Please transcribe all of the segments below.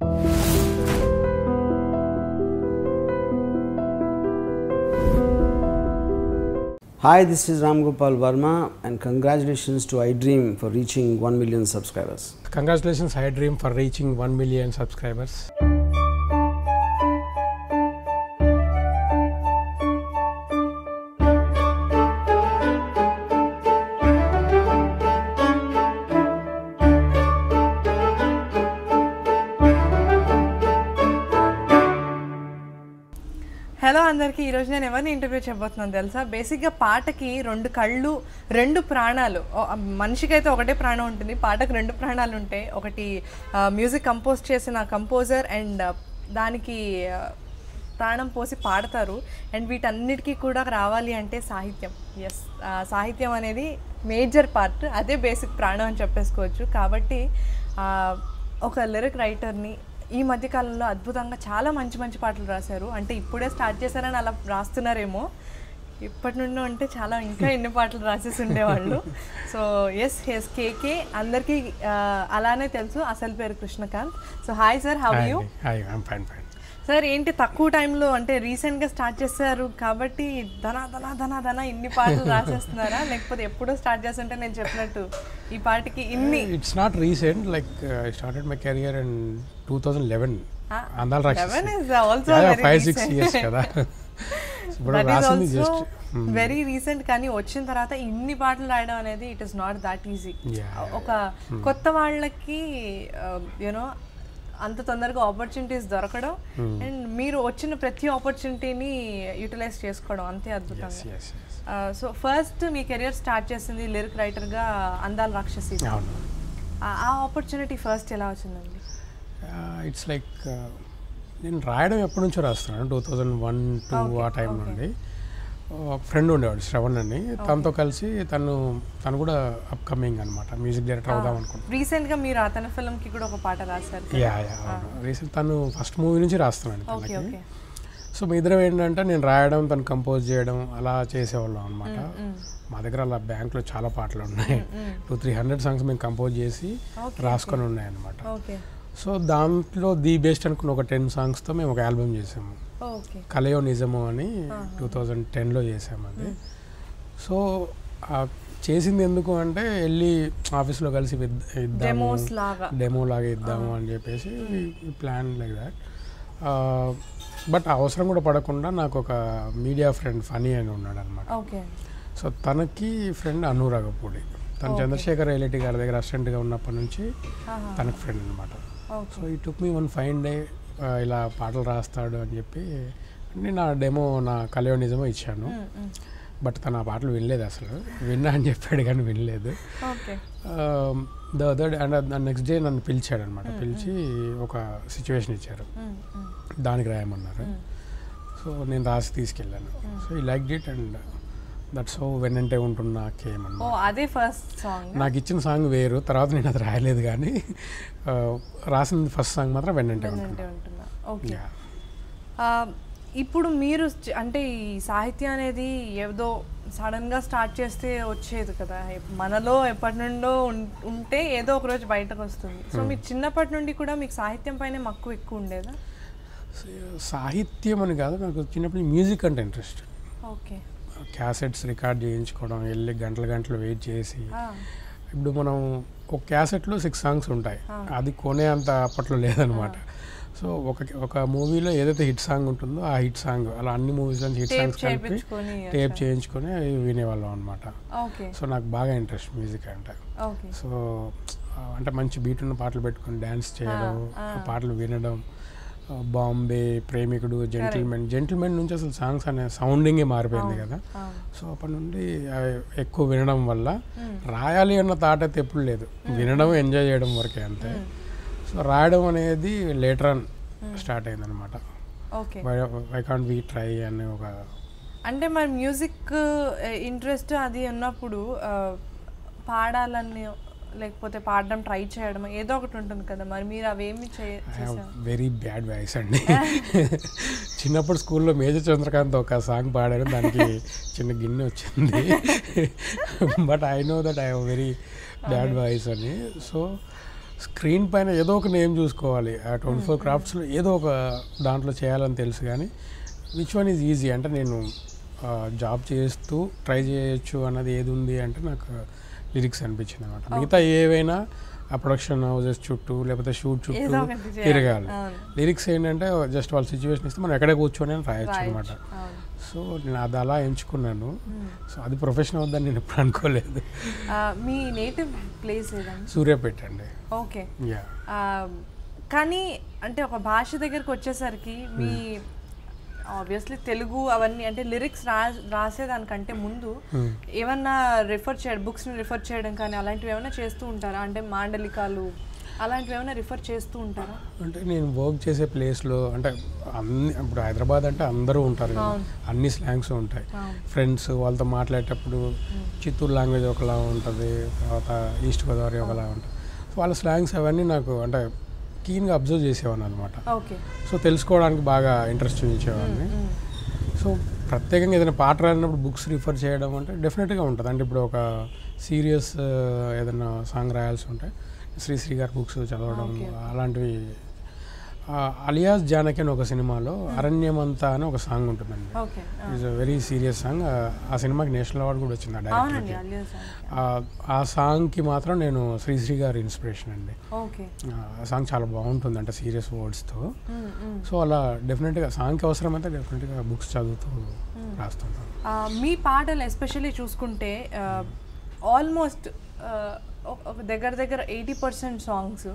Hi, this is Ram Gopal Verma and congratulations to iDream for reaching 1 million subscribers. Congratulations iDream for reaching 1 million subscribers. Hello అందరికీ ఈరోజు నేను ఎవరిని interview చేయబోతున్నాను తెలుసా? బేసిక్గా పాటకి రెండు కళ్ళు, రెండు ప్రాణాలు. మనిషికి అయితే ఒకటే ప్రాణం ఉంటుంది, పాటకు రెండు ప్రాణాలు ఉంటాయి. ఒకటి మ్యూజిక్ కంపోజ్ చేసిన కంపోజర్ అండ్ దానికి ప్రాణం పోసి పాడతారు. అండ్ వీటన్నిటికీ కూడా రావాలి అంటే సాహిత్యం. ఎస్, సాహిత్యం అనేది మేజర్ పార్ట్, అదే బేసిక్ ప్రాణం అని చెప్పేసుకోవచ్చు. కాబట్టి ఒక లిరిక్ రైటర్ని ఈ మధ్యకాలంలో అద్భుతంగా చాలా మంచి మంచి పాటలు రాశారు. అంటే ఇప్పుడే స్టార్ట్ చేశారని అలా రాస్తున్నారేమో, ఇప్పటి నుండి ఉంటే చాలా ఇంకా ఎన్ని పాటలు రాసేసి ఉండేవాళ్ళు. సో ఎస్, హెస్ కేకే అందరికీ అలానే తెలుసు. అసలు పేరు Krishnakanth. So hi sir, how are you? Sir ఏంటి తక్కువ టైంలో, అంటే రీసెంట్గా స్టార్ట్ చేశారు కాబట్టి ధన ఇన్ని పాటలు రాసేస్తున్నారా, లేకపోతే ఎప్పుడో స్టార్ట్ చేస్తుంటే నేను చెప్పినట్టు ఈ పాటకి ఇన్ని? It's not recent, like I started my career in 2011. అందాల రాక్షసి 5-6 years కదా. Very recent. కానీ వచ్చిన తర్వాత ఇన్ని పాటలు రాయడం అనేది it is not that easy. ఒక కొత్త వాళ్ళకి యూనో అంత తొందరగా ఆపర్చునిటీస్ దొరకడం అండ్ మీరు వచ్చిన ప్రతి ఆపర్చునిటీని యూటిలైజ్ చేసుకోవడం అంతే అద్భుతంగా. సో ఫస్ట్ మీ కెరియర్ స్టార్ట్ చేసింది లిరిక్ రైటర్గా అందాల రాక్షసి. ఆ ఆపర్చునిటీ ఫస్ట్ ఎలా వచ్చిందండి? ఇట్స్ లైక్ నేను రాయడం ఎప్పటి నుంచో రాస్తున్నాను, 2001-2 ఆ టైం నుండి. ఒక ఫ్రెండ్ ఉండేవాడు శ్రవణ్ అని, తనతో కలిసి తను కూడా అప్కమింగ్ అనమాట, మ్యూజిక్ డైరెక్టర్ అవుదాం అనుకుంటున్నాను. రీసెంట్గా మీరు అతని ఫిల్మ్కి కూడా ఒక పాట రాశారు. రీసెంట్ తను ఫస్ట్ మూవీ నుంచి రాస్తున్నాను తనకి. సో మీ ఇద్దరం ఏంటంటే నేను రాయడం, తను కంపోజ్ చేయడం అలా చేసేవాళ్ళం అనమాట. మా దగ్గర అలా బ్యాంక్లో చాలా పాటలు ఉన్నాయి, 200-300 సాంగ్స్ మేము కంపోజ్ చేసి రాసుకొని ఉన్నాయి అనమాట. సో దాంట్లో ది బెస్ట్ అనుకున్న ఒక 10 సాంగ్స్తో మేము ఒక ఆల్బమ్ చేసాము, కలయో నిజము అని 2010లో చేసాము అది. సో చేసింది ఎందుకు అంటే వెళ్ళి ఆఫీస్లో కలిసి ఇద్దాము, డెమో లాగా ఇద్దాము అని చెప్పేసి ప్లాన్ లైక్ దాట్. బట్ అవసరం కూడా పడకుండా నాకు ఒక మీడియా ఫ్రెండ్ ఫనీ అని ఉన్నాడు అనమాట. సో తనకి ఫ్రెండ్ అనురాగపూడి, తను చంద్రశేఖర్ రైలెట్టి గారి దగ్గర అసిస్టెంట్గా ఉన్నప్పటి నుంచి తనకు ఫ్రెండ్ అనమాట. సో ఈ టుక్ మీ వన్ ఫైన్ డే ఇలా పాటలు రాస్తాడు అని చెప్పి నేను ఆ డెమో నా కలయో నిజమో ఇచ్చాను. బట్ తను ఆ పాటలు వినలేదు, అసలు విన్నా అని చెప్పాడు కానీ వినలేదు. The other and next day నన్ను పిలిచాడు అనమాట, పిలిచి ఒక సిచ్యువేషన్ ఇచ్చారు, దానికి రాయమన్నారు. సో నేను రాసి తీసుకెళ్ళాను. సో ఈ like it and that's how వెన్నంటే ఉంటున్నా కేమ్ అన్నమాట. అదే ఫస్ట్ సాంగ్. నాకు ఇచ్చిన సాంగ్ వేరు, తర్వాత నేను అది రాయలేదు కానీ రాసిన ఫస్ట్ సాంగ్ మాత్రం వెన్నంటే ఉంటున్నా. ఓకే. ఇప్పుడు మీరు అంటే ఈ సాహిత్యం అనేది ఏదో సడన్గా స్టార్ట్ చేస్తే వచ్చేది కదా, మనలో ఎప్పటి నుండో ఉంటే ఏదో ఒక రోజు బయటకు వస్తుంది. సో మీకు చిన్నప్పటి నుండి కూడా మీకు సాహిత్యం పైన మక్కువ ఎక్కువ ఉండేదా? సాహిత్యం అని కాదు, నాకు చిన్నప్పుడు మ్యూజిక్ అంటే ఇంట్రెస్ట్. ఓకే. క్యాసెట్స్ రికార్డ్ చేయించుకోవడం, వెళ్ళి గంటలు వెయిట్ చేసి, ఇప్పుడు మనం ఒక క్యాసెట్లో 6 సాంగ్స్ ఉంటాయి, అది కొనే అంత అప్పట్లో లేదనమాట. సో ఒక మూవీలో ఏదైతే హిట్ సాంగ్ ఉంటుందో ఆ హిట్ సాంగ్ అలా అన్ని మూవీస్లో హిట్ సాంగ్స్ కలిపి టేప్ చేయించుకొని వినేవాళ్ళం అనమాట. సో నాకు బాగా ఇంట్రెస్ట్ మ్యూజిక్ అంటే. సో అంటే మంచి బీట్ ఉన్న పాటలు పెట్టుకొని డ్యాన్స్ చేయడం, పాటలు వినడం, బాంబే, ప్రేమికుడు, జెంటిల్మెన్ నుంచి అసలు సాంగ్స్ అనే సౌండింగే మారిపోయింది కదా. సో అప్పటి నుండి ఎక్కువ వినడం వల్ల రాయాలి అన్న థాట్ అయితే ఎప్పుడు లేదు, వినడం ఎంజాయ్ చేయడం వరకే అంతే. సో రాయడం అనేది లేటర్ ఆన్ స్టార్ట్ అయింది అనమాట. వై కాంట్ వి ట్రై అనే ఒక, అంటే మరి మ్యూజిక్ ఇంట్రెస్ట్ అది ఉన్నప్పుడు పాడాలని లేకపోతే పాడడం ట్రై చేయడం ఏదో ఒకటి ఉంటుంది కదా, మరి మీరు అవేమి వెరీ బ్యాడ్ వాయిస్ అండి. చిన్నప్పుడు స్కూల్లో మేజర్ చంద్రకాంత్ ఒక సాంగ్ పాడారు, దానికి చిన్న గిన్నె వచ్చింది. But I know that I have very bad voice అని. సో స్క్రీన్ పైన ఏదో ఒక నేమ్ చూసుకోవాలి, ఆ 24 క్రాఫ్ట్స్లో ఏదో ఒక దాంట్లో చేయాలని తెలుసు, కానీ విచ్ వన్ ఈజ్ ఈజీ అంటే నేను జాబ్ చేస్తూ ట్రై చేయొచ్చు అన్నది ఏది ఉంది అంటే నాకు లిరిక్స్ అనిపించింది అనమాట. మిగతా ఏవైనా ఆ ప్రొడక్షన్ హౌసెస్ చుట్టూ లేకపోతే షూట్ చుట్టూ తిరగాలి. లిరిక్స్ ఏంటంటే జస్ట్ వాళ్ళ సిచ్యువేషన్ ఇస్తే మనం ఎక్కడే కూర్చొని రాయొచ్చు అనమాట. సో నేను అది అలా ఎంచుకున్నాను. సో అది ప్రొఫెషన్ అవుద్దని నేను ఎప్పుడు అనుకోలేదు. మీ నేటివ్ ప్లేస్ ఏదండి? సూర్యాపేట అండి. ఓకే. యా. కానీ అంటే ఒక భాష దగ్గరకు వచ్చేసరికి మీ ఆబ్వియస్లీ తెలుగు అవన్నీ అంటే లిరిక్స్ రాసేదానికంటే ముందు ఏమన్నా రిఫర్ చేయడం, బుక్స్ని రిఫర్ చేయడం కానీ అలాంటివి ఏమైనా చేస్తూ ఉంటారా? అంటే మాండలికాలు అలాంటివి ఏమైనా రిఫర్ చేస్తూ ఉంటారా? అంటే నేను వర్క్ చేసే ప్లేస్లో అంటే ఇప్పుడు హైదరాబాద్ అంటే అందరూ ఉంటారు కదా, అన్ని స్లాంగ్స్ ఉంటాయి. ఫ్రెండ్స్ వాళ్ళతో మాట్లాడేటప్పుడు చిత్తూరు లాంగ్వేజ్ ఒకలా ఉంటుంది, తర్వాత ఈస్ట్ గోదావరి ఒకలా ఉంటుంది. సో వాళ్ళ స్లాంగ్స్ అవన్నీ నాకు అంటే కీన్గా అబ్జర్వ్ చేసేవాడిని అనమాట. సో తెలుసుకోవడానికి బాగా ఇంట్రెస్ట్ చూపించేవాడిని. సో ప్రత్యేకంగా ఏదైనా పాట రాసినప్పుడు బుక్స్ రిఫర్ చేయడం అంటే డెఫినెట్గా ఉంటుంది. అంటే ఇప్పుడు ఒక సీరియస్ ఏదైనా సాంగ్ రాయాల్సి ఉంటే శ్రీశ్రీ గారి బుక్స్ చదవడం అలాంటివి. అలియాస్ జానకి అని ఒక సినిమాలో అరణ్యమంతా అని ఒక సాంగ్ ఉంటుందండి. It's a very serious song. ఆ సినిమాకి నేషనల్ అవార్డు కూడా వచ్చింది ఆ డైరెక్టర్కి. ఆ సాంగ్కి మాత్రం నేను శ్రీశ్రీ గారి ఇన్స్పిరేషన్ అండి. ఆ సాంగ్ చాలా బాగుంటుంది అంటే సీరియస్ వర్డ్స్తో. సో అలా డెఫినెట్గా సాంగ్కి అవసరమైతే డెఫినెట్గా బుక్స్ చదువుతూ రాస్తుంటాను. మీ పాటలు ఎస్పెషల్లీ చూసుకుంటే ఆల్మోస్ట్ దగ్గర 80% సాంగ్స్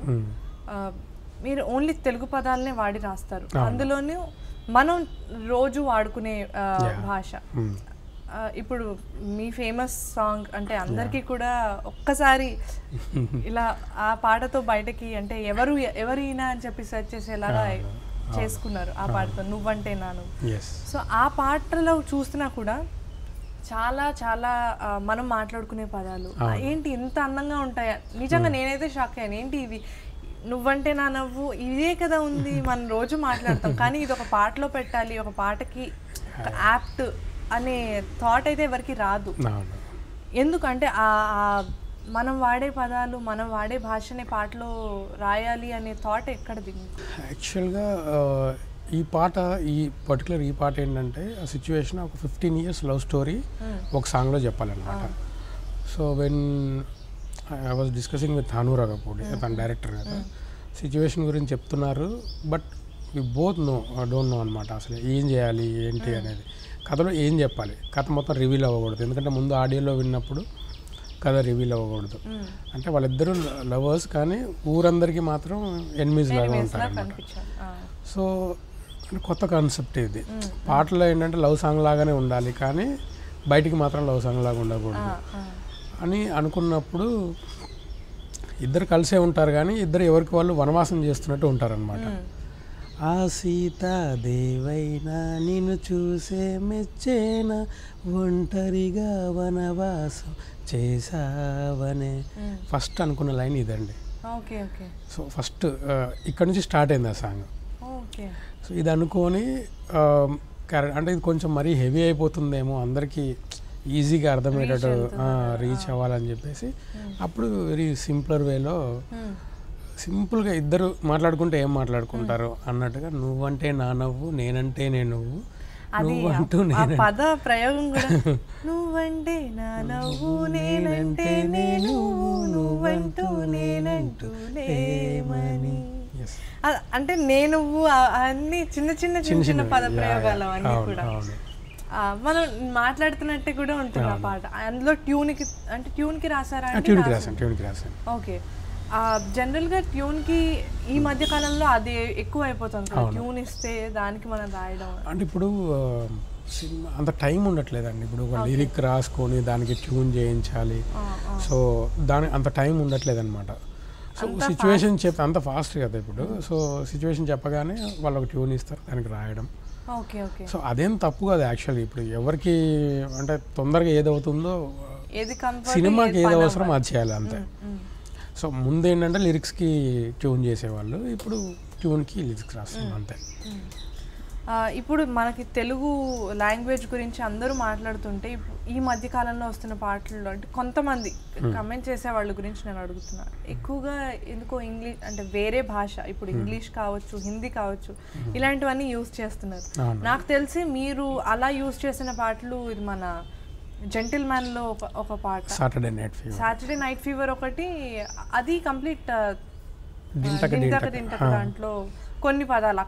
మీరు ఓన్లీ తెలుగు పదాలనే వాడి రాస్తారు. అందులోనూ మనం రోజు వాడుకునే భాష. ఇప్పుడు మీ ఫేమస్ సాంగ్ అంటే అందరికీ కూడా ఒక్కసారి ఇలా ఆ పాటతో బయటకి అంటే ఎవరైనా అని చెప్పి సెర్చ్ చేసేలాగా చేసుకున్నారు ఆ పాటతో, నువ్వంటే నాను. సో ఆ పాటలో చూస్తున్నా కూడా చాలా చాలా మనం మాట్లాడుకునే పదాలు ఏంటి ఇంత అందంగా ఉంటాయా? నిజంగా నేనైతే షాక్ అయ్యాను. ఏంటి ఇవి, నువ్వంటే నా నవ్వు ఇదే కదా ఉంది, మనం రోజు మాట్లాడతాం, కానీ ఇది ఒక పాటలో పెట్టాలి, ఒక పాటకి యాప్ట్ అనే థాట్ అయితే ఎవరికి రాదు. ఎందుకంటే మనం వాడే పదాలు, మనం వాడే భాషనే పాటలో రాయాలి అనే థాట్ ఎక్కడ దిగింది? యాక్చువల్గా ఈ పాట ఏంటంటే ఆ సిచ్యువేషన్ ఒక 15 years లవ్ స్టోరీ ఒక సాంగ్లో చెప్పాలన్నమాట. So when I was discussing with హానూరా కపూర్, తన డైరెక్టర్ కదా, సిచ్యువేషన్ గురించి చెప్తున్నారు. But we both don't know అనమాట అసలు ఏం చేయాలి ఏంటి అనేది. కథలో ఏం చెప్పాలి, కథ మొత్తం రివీల్ అవ్వకూడదు. ఎందుకంటే ముందు ఆడియోలో విన్నప్పుడు కథ రివీల్ అవ్వకూడదు. అంటే వాళ్ళిద్దరూ లవర్స్ కానీ ఊరందరికీ మాత్రం ఎనిమీస్ లాగా ఉంటారు అన్నమాట. సో కొత్త కాన్సెప్ట్ ఇది. పాటలో ఏంటంటే లవ్ సాంగ్ లాగానే ఉండాలి కానీ బయటికి మాత్రం లవ్ సాంగ్ లాగా ఉండకూడదు అని అనుకున్నప్పుడు ఇద్దరు కలిసే ఉంటారు కానీ ఇద్దరు ఎవరికి వాళ్ళు వనవాసం చేస్తున్నట్టు ఉంటారనమాట. ఆ సీతాదేవైనా నిన్ను చూసే మెచ్చేనా, ఒంటరిగా వనవాసం చేసావనే ఫస్ట్ అనుకున్న లైన్ ఇదండి. సో ఫస్ట్ ఇక్కడ నుంచి స్టార్ట్ అయింది ఆ సాంగ్. సో ఇది అనుకొని అంటే ఇది కొంచెం మరీ హెవీ అయిపోతుందేమో, అందరికీ ఈజీగా అర్థమయ్యేటట్టు రీచ్ అవ్వాలని చెప్పేసి అప్పుడు వెరీ సింప్లర్ వేలో సింపుల్గా ఇద్దరు మాట్లాడుకుంటే ఏం మాట్లాడుకుంటారు అన్నట్టుగా నువ్వంటే నా నవ్వు నేనంటే నేను నువ్వంటూ పద ప్రయోగం కూడా నువ్వంటే నా నవ్వు నేనంటే నేను నువ్వంటూ నేనంటూ లేమని. అంటే నేను అన్ని చిన్న చిన్న చిన్న చిన్న పద ప్రయోగాలు అవన్నీ కూడా మనం మాట్లాడుతున్నట్టే కూడా ఉంటుంది ఆ పాట. అందులో ట్యూన్కి రాసారా? ట్యూన్కి రాశాను. ఓకే. జనరల్గా ట్యూన్కి ఈ మధ్య కాలంలో అది ఎక్కువ అయిపోతుంది కదా, ట్యూన్ ఇస్తే దానికి మనం రాయడం. అంటే ఇప్పుడు అంత టైం ఉండట్లేదండి. ఇప్పుడు ఒక లిరిక్ రాసుకొని దానికి ట్యూన్ చేయించాలి, సో దాని అంత టైం ఉండట్లేదు అనమాట. సో సిచ్యువేషన్ చెప్తే అంత ఫాస్ట్ కదా ఇప్పుడు. సో సిచ్యువేషన్ చెప్పగానే వాళ్ళు ఒక ట్యూన్ ఇస్తారు, దానికి రాయడం. సో అదేం తప్పు కాదు యాక్చువల్లీ. ఇప్పుడు ఎవరికి అంటే తొందరగా ఏదవుతుందో సినిమాకి ఏది అవసరం అది చేయాలి అంతే. సో ముందు ఏంటంటే లిరిక్స్కి ట్యూన్ చేసేవాళ్ళు, ఇప్పుడు ట్యూన్కి లిరిక్స్ రాస్తాం అంతే. ఇప్పుడు మనకి తెలుగు లాంగ్వేజ్ గురించి అందరూ మాట్లాడుతుంటే ఈ మధ్య కాలంలో వస్తున్న పాటల్లో అంటే కొంతమంది కమెంట్ చేసే వాళ్ళ గురించి నేను అడుగుతున్నాను. ఎక్కువగా ఎందుకో ఇంగ్లీష్ అంటే వేరే భాష, ఇప్పుడు ఇంగ్లీష్ కావచ్చు, హిందీ కావచ్చు, ఇలాంటివన్నీ యూజ్ చేస్తున్నారు. నాకు తెలిసి మీరు అలా యూజ్ చేసిన పాటలు ఇది మన జెంటిల్మ్యాన్ లో ఒక పాట, సాటర్డే నైట్ ఫీవర్ ఒకటి, అది కంప్లీట్ దాంట్లో కొన్ని పదాలు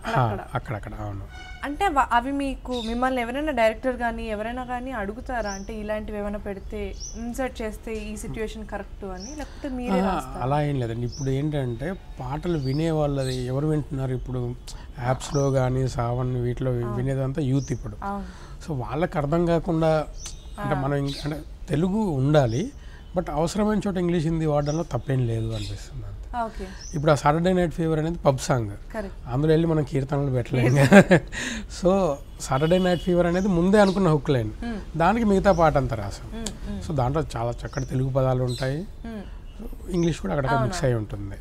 అక్కడక్కడ. అవును. అంటే అవి మీకు మిమ్మల్ని ఎవరైనా డైరెక్టర్ కానీ ఎవరైనా కానీ అడుగుతారా అంటే ఇలాంటివి ఏమైనా పెడితే ఇన్సర్ట్ చేస్తే ఈ సిచ్యువేషన్ కరెక్ట్ అని, లేకపోతే మీరే అలా ఏం లేదండి. ఇప్పుడు ఏంటంటే పాటలు వినే వాళ్ళది ఎవరు వింటున్నారు, ఇప్పుడు యాప్స్లో కానీ సావన్ వీటిలో వినేదంతా యూత్ ఇప్పుడు. సో వాళ్ళకి అర్థం కాకుండా అంటే మనం అంటే తెలుగు ఉండాలి, బట్ అవసరమైన చోట ఇంగ్లీష్ హిందీ వాడడంలో తప్పేం లేదు అనిపిస్తుంది. ఇప్పుడు ఆ సాటర్డే నైట్ ఫీవర్ అనేది పబ్ సాంగ్, అందులో వెళ్ళి మనం కీర్తనలు పెట్టలేము. సో సాటర్డే నైట్ ఫీవర్ అనేది ముందే అనుకున్న హుక్ లైన్, దానికి మిగతా పాట అంతా రాసాం. సో దాంట్లో చాలా చక్కటి తెలుగు పదాలు ఉంటాయి, ఇంగ్లీష్ కూడా అక్కడ మిక్స్ అయి ఉంటుంది.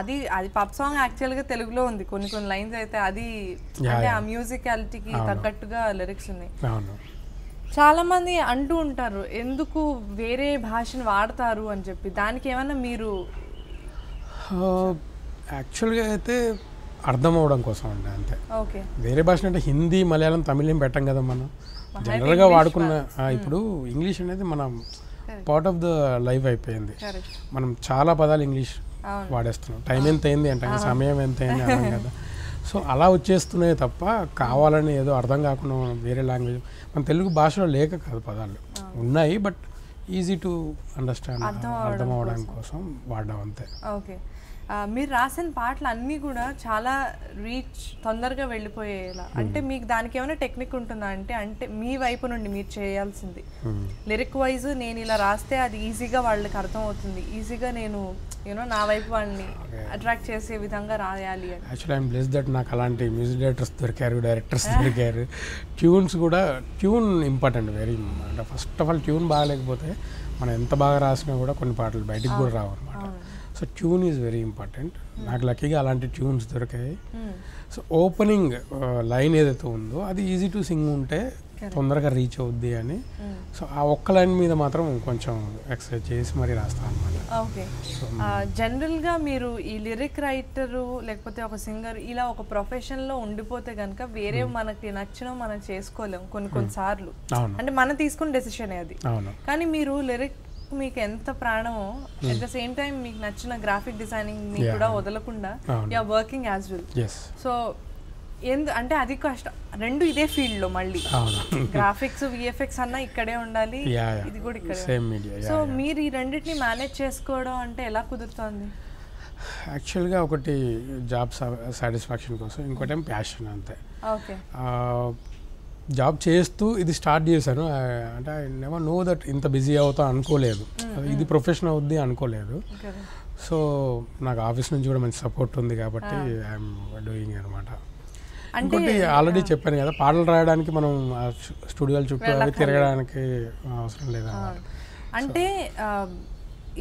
అది పబ్ సాంగ్ యాక్చువల్గా తెలుగులో ఉంది, కొన్ని లైన్స్ అయితే అది అంటే ఆ మ్యూజికాలిటీకి తగ్గట్టుగా లిరిక్స్ ఉన్నాయి. చాలా మంది అంటూ ఉంటారు ఎందుకు వేరే భాషను వాడతారు అని చెప్పి, దానికి ఏమన్నా మీరు? యాక్చువల్గా అయితే అర్థం అవడం కోసం అండి, అంతే. వేరే భాష అంటే హిందీ మలయాళం తమిళ్ ఏం పెట్టాం కదా మనం, జనరల్గా వాడుకున్న. ఇప్పుడు ఇంగ్లీష్ అనేది మనం పార్ట్ ఆఫ్ ద లైఫ్ అయిపోయింది, మనం చాలా పదాలు ఇంగ్లీష్ వాడేస్తున్నాం. టైం ఎంత అయింది అంటే సమయం ఎంత అయింది అర్థం కదా. సో అలా వచ్చేస్తున్నాయి తప్ప కావాలని ఏదో అర్థం కాకుండా వేరే లాంగ్వేజ్ మన తెలుగు భాషలో లేక కాదు, పదాలు ఉన్నాయి, బట్ ఈజీ టు అండర్స్టాండ్, అర్థం అవడానికి కోసం వాడడం అంతే. ఓకే. మీరు రాసిన పాటలు అన్నీ కూడా చాలా రీచ్ తొందరగా వెళ్ళిపోయేలా, అంటే మీకు దానికి ఏమైనా టెక్నిక్ ఉంటుందా అంటే మీ వైపు నుండి మీరు చేయాల్సింది లిరిక్ వైజ్ నేను ఇలా రాస్తే అది ఈజీగా వాళ్ళకి అర్థం అవుతుంది, ఈజీగా నేను నా వైపు వాళ్ళని అట్రాక్ట్ చేసే విధంగా రాయాలి అని? యాక్చువల్లీ ఐఎమ్ బ్లెస్డ్ దట్ నాకు అలాంటి మ్యూజిక్ డైరెక్టర్స్ దొరికారు, డైరెక్టర్స్ దొరికారు. ట్యూన్స్ కూడా, ట్యూన్ ఇంపార్టెంట్ వెరీ, అంటే ఫస్ట్ ఆఫ్ ఆల్ ట్యూన్ బాగాలేకపోతే మనం ఎంత బాగా రాసినా కూడా కొన్ని పాటలు బయటికి కూడా రావు అనమాట. So tune is very important. నాకు లక్కీగా అలాంటి ట్యూన్స్ దొరికాయి. సో ఓపెనింగ్ లైన్ ఏదైతే ఉందో అది ఈజీ టు సింగ్ ఉంటే తొందరగా రీచ్ అవుద్ది అని. సో ఆ ఒక్క లైన్ మీద మాత్రం కొంచెం ఎక్సర్సైజ్ చేసి మరీ రాస్తాను అనమాట. ఓకే. జనరల్గా మీరు ఈ లిరిక్ రైటరు లేకపోతే ఒక సింగర్ ఇలా ఒక ప్రొఫెషన్లో ఉండిపోతే కనుక వేరే మనకి నచ్చిన మనం చేసుకోలేము కొన్నిసార్లు, అంటే మనం తీసుకున్న డెసిషన్ అది. కానీ మీరు లిరిక్ మీకు ఎంత ప్రాణమో అట్ ద సేమ్ టైం మీకు నచ్చిన గ్రాఫిక్ డిజైనింగ్ ని కూడా వదలకుండా you are working as well. So అంటే అది కష్టం, రెండు ఇదే ఫీల్డ్ లో, మళ్ళీ గ్రాఫిక్స్ విఎఫ్ఎక్స్ అన్నా ఇక్కడే ఉండాలి, ఇది కూడా ఇక్కడే. సో మీరు ఈ రెండింటిని మేనేజ్ చేసుకోవడం అంటే ఎలా కుదురుతుంది? యాక్చువల్గా ఒకటి జాబ్ సాటిస్ఫాక్షన్ కోసం, ఇంకోటి ప్యాషన్ అంతే. ఓకే. జాబ్ చేస్తూ ఇది స్టార్ట్ చేశాను, అంటే ఐ నెవర్ నో దట్ ఇంత బిజీ అవుతా అనుకోలేదు, ఇది ప్రొఫెషన్ అవుద్ది అనుకోలేదు. సో నాకు ఆఫీస్ నుంచి కూడా మంచి సపోర్ట్ ఉంది కాబట్టి ఐఎమ్ డూయింగ్ అనమాట. ఇంకోటి ఆల్రెడీ చెప్పాను కదా, పాటలు రాయడానికి మనం స్టూడియోల చుట్టూ అవి తిరగడానికి అవసరం లేదు. అంటే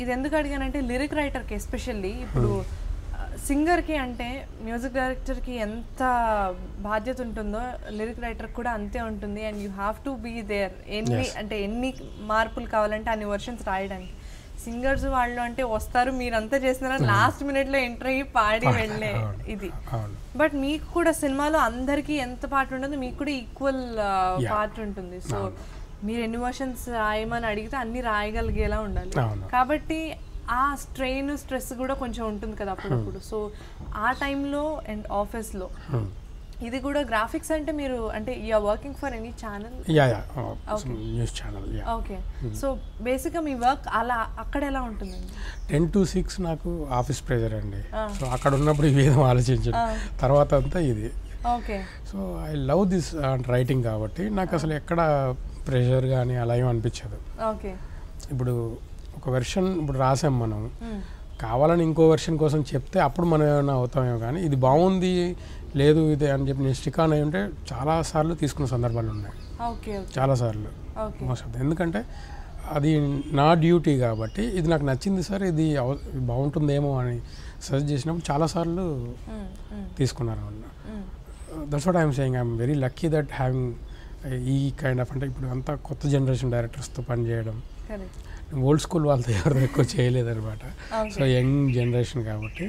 ఇది ఎందుకు అడిగానంటే లిరిక్ రైటర్కి ఎస్పెషల్లీ, ఇప్పుడు సింగర్కి అంటే మ్యూజిక్ డైరెక్టర్కి ఎంత బాధ్యత ఉంటుందో లిరిక్ రైటర్కి కూడా అంతే ఉంటుంది. And you have to be there, ఎన్ని మార్పులు కావాలంటే అన్ని వర్షన్స్ రాయడానికి. సింగర్స్ వాళ్ళు అంటే వస్తారు, మీరంతా చేస్తున్నారా, లాస్ట్ మినిట్లో ఎంటర్ అయ్యి పాడి వెళ్ళే ఇది. బట్ మీకు కూడా సినిమాలో అందరికీ ఎంత పార్ట్ ఉంటుందో మీకు కూడా ఈక్వల్ పార్ట్ ఉంటుంది. సో మీరు ఎన్ని వర్షన్స్ రాయమని అడిగితే అన్ని రాయగలిగేలా ఉండాలి. కాబట్టి ఆ స్ట్రెయిన్ స్ట్రెస్ కూడా కొంచెం ఉంటుంది కదా అప్పుడప్పుడు. సో ఆ టైంలో అండ్ ఆఫీస్లో ఇది కూడా గ్రాఫిక్స్ అంటే మీరు అంటే you are working for any channel? News channel. Okay. So బేసిక్గా మీ వర్క్ అలా అక్కడ ఎలా ఉంటుందండి? 10 to 6 నాకు ఆఫీస్ ప్రెజర్ అండి. సో అక్కడ ఉన్నప్పుడు ఈ విధంగా ఆలోచించాను, తర్వాత అంతా ఇది. Okay. So I love this writing కాబట్టి నాకు అసలు ఎక్కడ ప్రెషర్ కానీ అలా ఏం అనిపించదు. ఓకే. ఇప్పుడు ఒక వెర్షన్ ఇప్పుడు రాసాం మనం, కావాలని ఇంకో వెర్షన్ కోసం చెప్తే అప్పుడు మనం ఏమైనా అవుతామేమో, కానీ ఇది బాగుంది లేదు ఇది అని చెప్పి నేను స్టిక్ ఆన్ అయి ఉంటే చాలాసార్లు తీసుకున్న సందర్భాలు ఉన్నాయి. చాలాసార్లు మోస్ట్ ఆఫ్, ఎందుకంటే అది నా డ్యూటీ కాబట్టి ఇది నాకు నచ్చింది సార్, ఇది బాగుంటుందేమో అని సజెస్ట్ చేసినప్పుడు చాలాసార్లు తీసుకున్నారు అన్న. That's what I'm saying I'm very lucky that having ఈ కైండ్ ఆఫ్, అంటే ఇప్పుడు అంతా కొత్త జనరేషన్ డైరెక్టర్స్తో పనిచేయడం, ఓల్డ్ స్కూల్ వాళ్ళతో ఎవరు ఎక్కువ చేయలేదన్నమాట. సో యంగ్ జనరేషన్ కాబట్టి.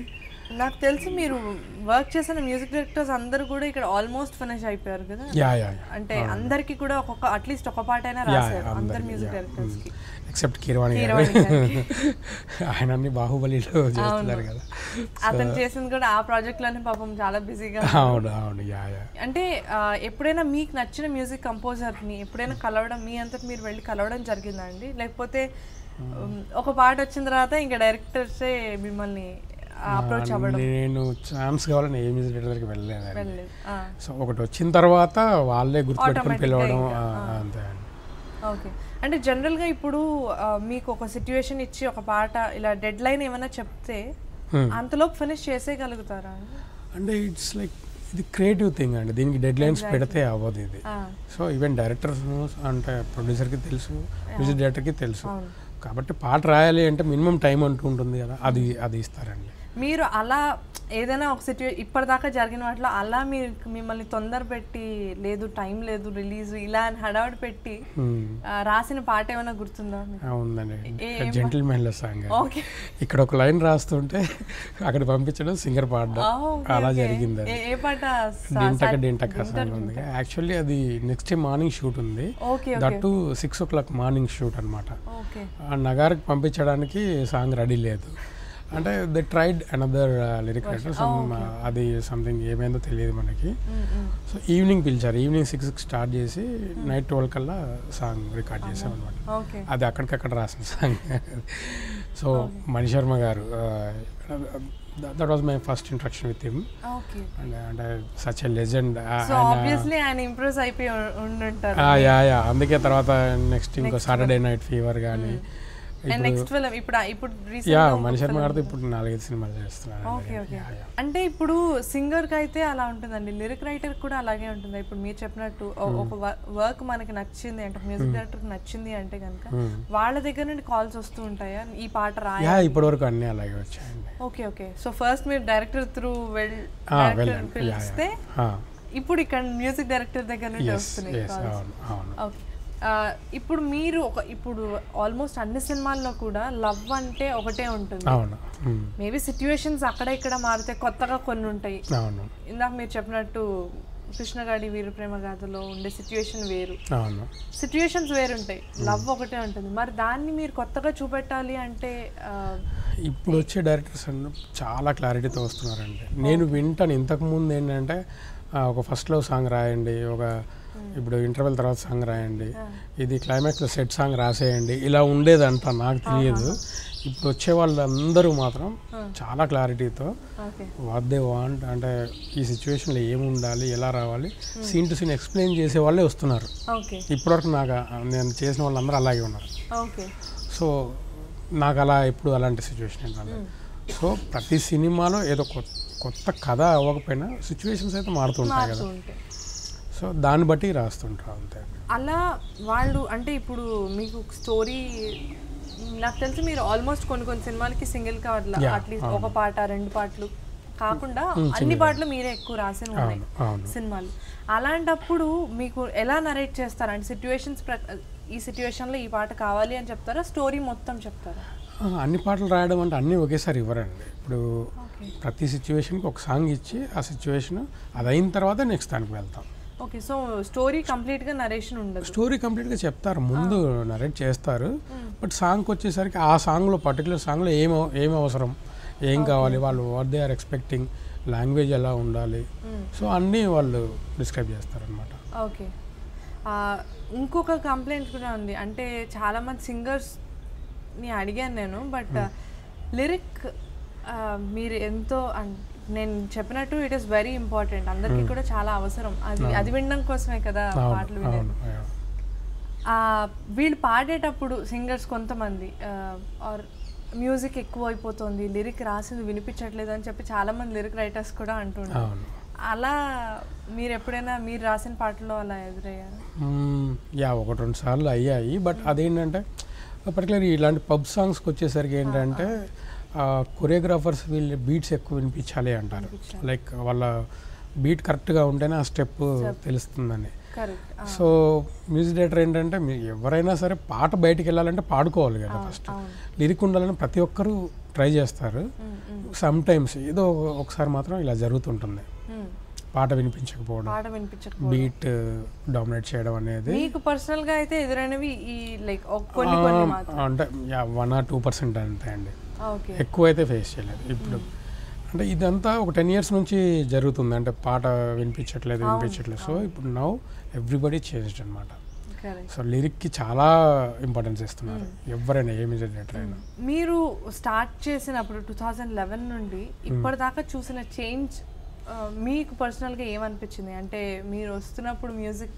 నాకు తెలిసి మీరు వర్క్ చేసిన మ్యూజిక్ డైరెక్టర్స్ అందరూ కూడా ఇక్కడ ఆల్మోస్ట్ ఫినిష్ అయిపోయారు కదా. అంటే అందరికి కూడా ఒక్కొక్క అట్లీస్ట్ ఒక పాట అయినా రాశారు అందరు మ్యూజిక్ డైరెక్టర్స్ కి, ఎక్సెప్ట్ కీరవాణి గారు. ఆయన అన్ని బాహుబలిలో చేస్తున్నారు కదా. అతను చేసింది కూడా ఆ ప్రాజెక్ట్ లోనే పాపం చాలా బిజీగా. అవును అవును. అంటే ఎప్పుడైనా మీకు నచ్చిన మ్యూజిక్ కంపోజర్ ని ఎప్పుడైనా కలవడం, మీ అంతటి మీరు వెళ్ళి కలవడం జరిగిందా అండి? లేకపోతే ఒక పాట వచ్చిన తర్వాత ఇంకా డైరెక్టర్సే మిమ్మల్ని అప్రోచ్ అవ్వడం? నేను ఛాన్స్ కావాలని ఏ మ్యూజిక్ డైరెక్టర్కి వెళ్ళలేదు. సో ఒకటి వచ్చిన తర్వాత వాళ్ళే గుర్తుపెట్టుకుని పిలవడం అంతే. ఓకే. అంటే జనరల్గా ఇప్పుడు మీకు ఒక సిచ్యువేషన్ ఇచ్చి ఒక పాట ఇలా డెడ్ లైన్ ఏమైనా చెప్తే అంతలోపు ఫినిష్ చేసేయగలుగుతారా? అంటే ఇట్స్ లైక్ ఇది క్రియేటివ్ థింగ్ అండి, దీనికి డెడ్ లైన్స్ పెడితే అవ్వదు ఇది. సో ఈవెన్ డైరెక్టర్స్ అంటే ప్రొడ్యూసర్కి తెలుసు, మ్యూజిక్ డైరెక్టర్కి తెలుసు, కాబట్టి పాట రాయాలి అంటే మినిమం టైం అంటూ ఉంటుంది కదా, అది ఇస్తారండి. మీరు అలా ఏదైనా ఒక సిచ్యువేషన్ ఇప్పటిదాకా జరిగిన వాటిలో అలా మీరు మిమ్మల్ని తొందర పెట్టి లేదు టైం లేదు రిలీజ్ ఇలా అని హడావుడి పెట్టి రాసిన పాట ఏమైనా గుర్తుందా? ఉందండి, జెంటిల్మెన్ల సాంగ్. ఇక్కడ ఒక లైన్ రాస్తుంటే అక్కడ పంపించడం, సింగర్ పాడడం, అలా జరిగింది. ఏ పాట? డింటక డింటక సాంగ్ ఉంది. యాక్చువల్లీ అది నెక్స్ట్ డే మార్నింగ్ షూట్ ఉంది, దట్టు 6 o'clock మార్నింగ్ షూట్ అనమాట. ఆ నగారికి పంపించడానికి సాంగ్ రెడీ లేదు. అంటే they tried another lyric writer, అది సంథింగ్ ఏమైందో తెలియదు మనకి. సో ఈవినింగ్ పిలిచారు, ఈవినింగ్ 6కి స్టార్ట్ చేసి నైట్ 12 కల్లా సాంగ్ రికార్డ్ చేసాం అనమాట. అది అక్కడికక్కడ రాసిన సాంగ్. సో మణి శర్మ గారు, that was my first introduction with him. అంటే సచ్ ఎ లెజెండ్. అందుకే తర్వాత నెక్స్ట్ ఇంకో సాటర్డే నైట్ ఫీవర్ కానీ, మణి శర్మ గారితో ఇప్పుడు 4-5 సినిమాలు చేస్తున్నాను. అంటే ఇప్పుడు సింగర్ కి అయితే అలా ఉంటుందండి, లిరిక్ రైటర్ కూడా అలాగే ఉంటుంది. ఇప్పుడు మీరు చెప్పినట్టు ఒక వర్క్ మనకి నచ్చింది అంటే, మ్యూజిక్ డైరెక్టర్ నచ్చింది అంటే కనుక వాళ్ళ దగ్గర నుండి కాల్స్ వస్తూ ఉంటాయా ఈ పాట రాయా? ఇప్పటి వరకు అన్ని అలాగే వచ్చాయండి. ఓకే. సో ఫస్ట్ మీరు డైరెక్టర్ త్రూ పిలిస్తే ఇప్పుడు ఇక్కడ మ్యూజిక్ డైరెక్టర్ దగ్గర నుండి వస్తున్నాయి. ఇప్పుడు మీరు ఇప్పుడు ఆల్మోస్ట్ అన్ని సినిమాల్లో కూడా లవ్ అంటే ఒకటే ఉంటుంది. మేబీ సిచ్యువేషన్స్ అక్కడ ఇక్కడ మారితే కొత్తగా కొన్ని ఉంటాయి. ఇందాక మీరు చెప్పినట్టు కృష్ణగాడి వీరప్రేమ గాథలో ఉండే సిచ్యువేషన్ వేరు, సిచ్యువేషన్స్ వేరుంటాయి, లవ్ ఒకటే ఉంటుంది. మరి దాన్ని మీరు కొత్తగా చూపెట్టాలి అంటే ఇప్పుడు వచ్చే డైరెక్టర్స్ చాలా క్లారిటీతో వస్తున్నారండి. నేను వింటాను, ఇంతకుముందు ఏంటంటే ఒక ఫస్ట్లో సాంగ్ రాయండి, ఒక ఇప్పుడు ఇంటర్వెల్ తర్వాత సాంగ్ రాయండి, ఇది క్లైమాక్స్లో సెట్ సాంగ్ రాసేయండి, ఇలా ఉండేదంట. నాకు తెలియదు. ఇప్పుడు వచ్చే వాళ్ళందరూ మాత్రం చాలా క్లారిటీతో వాట్ దే వాంట్, అంటే ఈ సిచ్యువేషన్లో ఏముండాలి, ఎలా రావాలి, సీన్ టు సీన్ ఎక్స్ప్లెయిన్ చేసే వాళ్ళే వస్తున్నారు. ఇప్పటివరకు నేను చేసిన వాళ్ళందరూ అలాగే ఉన్నారు. సో నాకు అలా ఎప్పుడు అలాంటి సిచ్యువేషన్ ఏంటంటే, సో ప్రతి సినిమాలో ఏదో కొత్త కథ అవ్వకపోయినా సిచ్యువేషన్స్ అయితే మారుతుంటాయి కదా, సో దాన్ని బట్టి రాస్తుంటారు అంతే. అలా వాళ్ళు అంటే ఇప్పుడు మీకు స్టోరీ నాకు తెలిసి మీరు ఆల్మోస్ట్ కొన్ని సినిమాలకి సింగిల్గా అట్లీస్ట్ ఒక పాట 2 పాటలు కాకుండా అన్ని పాటలు మీరే ఎక్కువ రాసి ఉన్నాయి సినిమాలు. అలాంటప్పుడు మీకు ఎలా నరేట్ చేస్తారు అంటే సిచ్యువేషన్స్, ఈ సిచ్యువేషన్లో ఈ పాట కావాలి అని చెప్తారా, స్టోరీ మొత్తం చెప్తారా? అన్ని పాటలు రాయడం అంటే అన్నీ ఒకేసారి ఇవ్వరండి. ఇప్పుడు ప్రతి సిచ్యువేషన్కి ఒక సాంగ్ ఇచ్చి ఆ సిచ్యువేషన్ అది అయిన తర్వాత నెక్స్ట్ దానికి వెళ్తాం. ఓకే. సో స్టోరీ కంప్లీట్గా నరేషన్ ఉండదు, స్టోరీ కంప్లీట్గా చెప్తారు, ముందు నరేట్ చేస్తారు. బట్ సాంగ్కి వచ్చేసరికి ఆ సాంగ్లో పర్టికులర్ సాంగ్లో ఏం అవసరం, ఏం కావాలి, వాళ్ళు what they are expecting, language ఎలా ఉండాలి, సో అన్నీ వాళ్ళు డిస్క్రైబ్ చేస్తారనమాట. ఓకే. ఇంకొక కంప్లైంట్ కూడా ఉంది, అంటే చాలామంది సింగర్స్ని అడిగాను నేను, బట్ లిరిక్ మీరు ఎంతో నేను చెప్పినట్టు ఇట్ ఈస్ వెరీ ఇంపార్టెంట్, అందరికీ కూడా చాలా అవసరం. అది వినడం కోసమే కదా పాటలు వినేది. వీళ్ళు పాడేటప్పుడు సింగర్స్ కొంతమంది ఆర్ మ్యూజిక్ ఎక్కువ అయిపోతుంది, లిరిక్ రాసింది వినిపించట్లేదు అని చెప్పి చాలామంది లిరిక్ రైటర్స్ కూడా అంటుంటారు. అలా మీరు ఎప్పుడైనా మీరు రాసిన పాటలో అలా ఎదురయ్యారు? 1-2 సార్లు అయ్యాయి. బట్ అదేంటంటే పర్టికులర్ ఇలాంటి పబ్ సాంగ్స్కి వచ్చేసరికి ఏంటంటే కొరియోగ్రాఫర్స్ వీళ్ళు బీట్స్ ఎక్కువ వినిపించాలి అంటారు. లైక్ వాళ్ళ బీట్ కరెక్ట్గా ఉంటేనే ఆ స్టెప్ తెలుస్తుందని. కరెక్ట్. సో మ్యూజిక్ డైరెక్టర్ ఏంటంటే ఎవరైనా సరే పాట బయటికి వెళ్ళాలంటే పాడుకోవాలి కదా ఫస్ట్. లిరిక్ ఉండాలని ప్రతి ఒక్కరూ ట్రై చేస్తారు. సమ్ టైమ్స్ ఏదో ఒకసారి మాత్రం ఇలా జరుగుతుంటుంది, పాట వినిపించకపోవడం, బీట్ డామినేట్ చేయడం అనేది. మీకు పర్సనల్ గా అయితే ఎదురైనవి ఈ లైక్ కొన్ని అంటే 1 or 2% అంతే అండి, ఎక్కువ అయితే ఫేస్ చేయలేదు. ఇప్పుడు అంటే ఇదంతా ఒక 10 years నుంచి జరుగుతుంది, అంటే పాట వినిపించట్లేదు. సో ఇప్పుడు నౌ ఎవ్రీబడి చేంజ్డ్ అనమాట. సో లిరిక్కి చాలా ఇంపార్టెన్స్ ఇస్తున్నారు ఎవరైనా, ఏ మ్యూజిక్ డైరెక్టర్ అయినా. మీరు స్టార్ట్ చేసినప్పుడు 2011 నుండి ఇప్పటిదాకా చూసిన చేంజ్ మీకు పర్సనల్గా ఏమనిపించింది? అంటే మీరు వస్తున్నప్పుడు మ్యూజిక్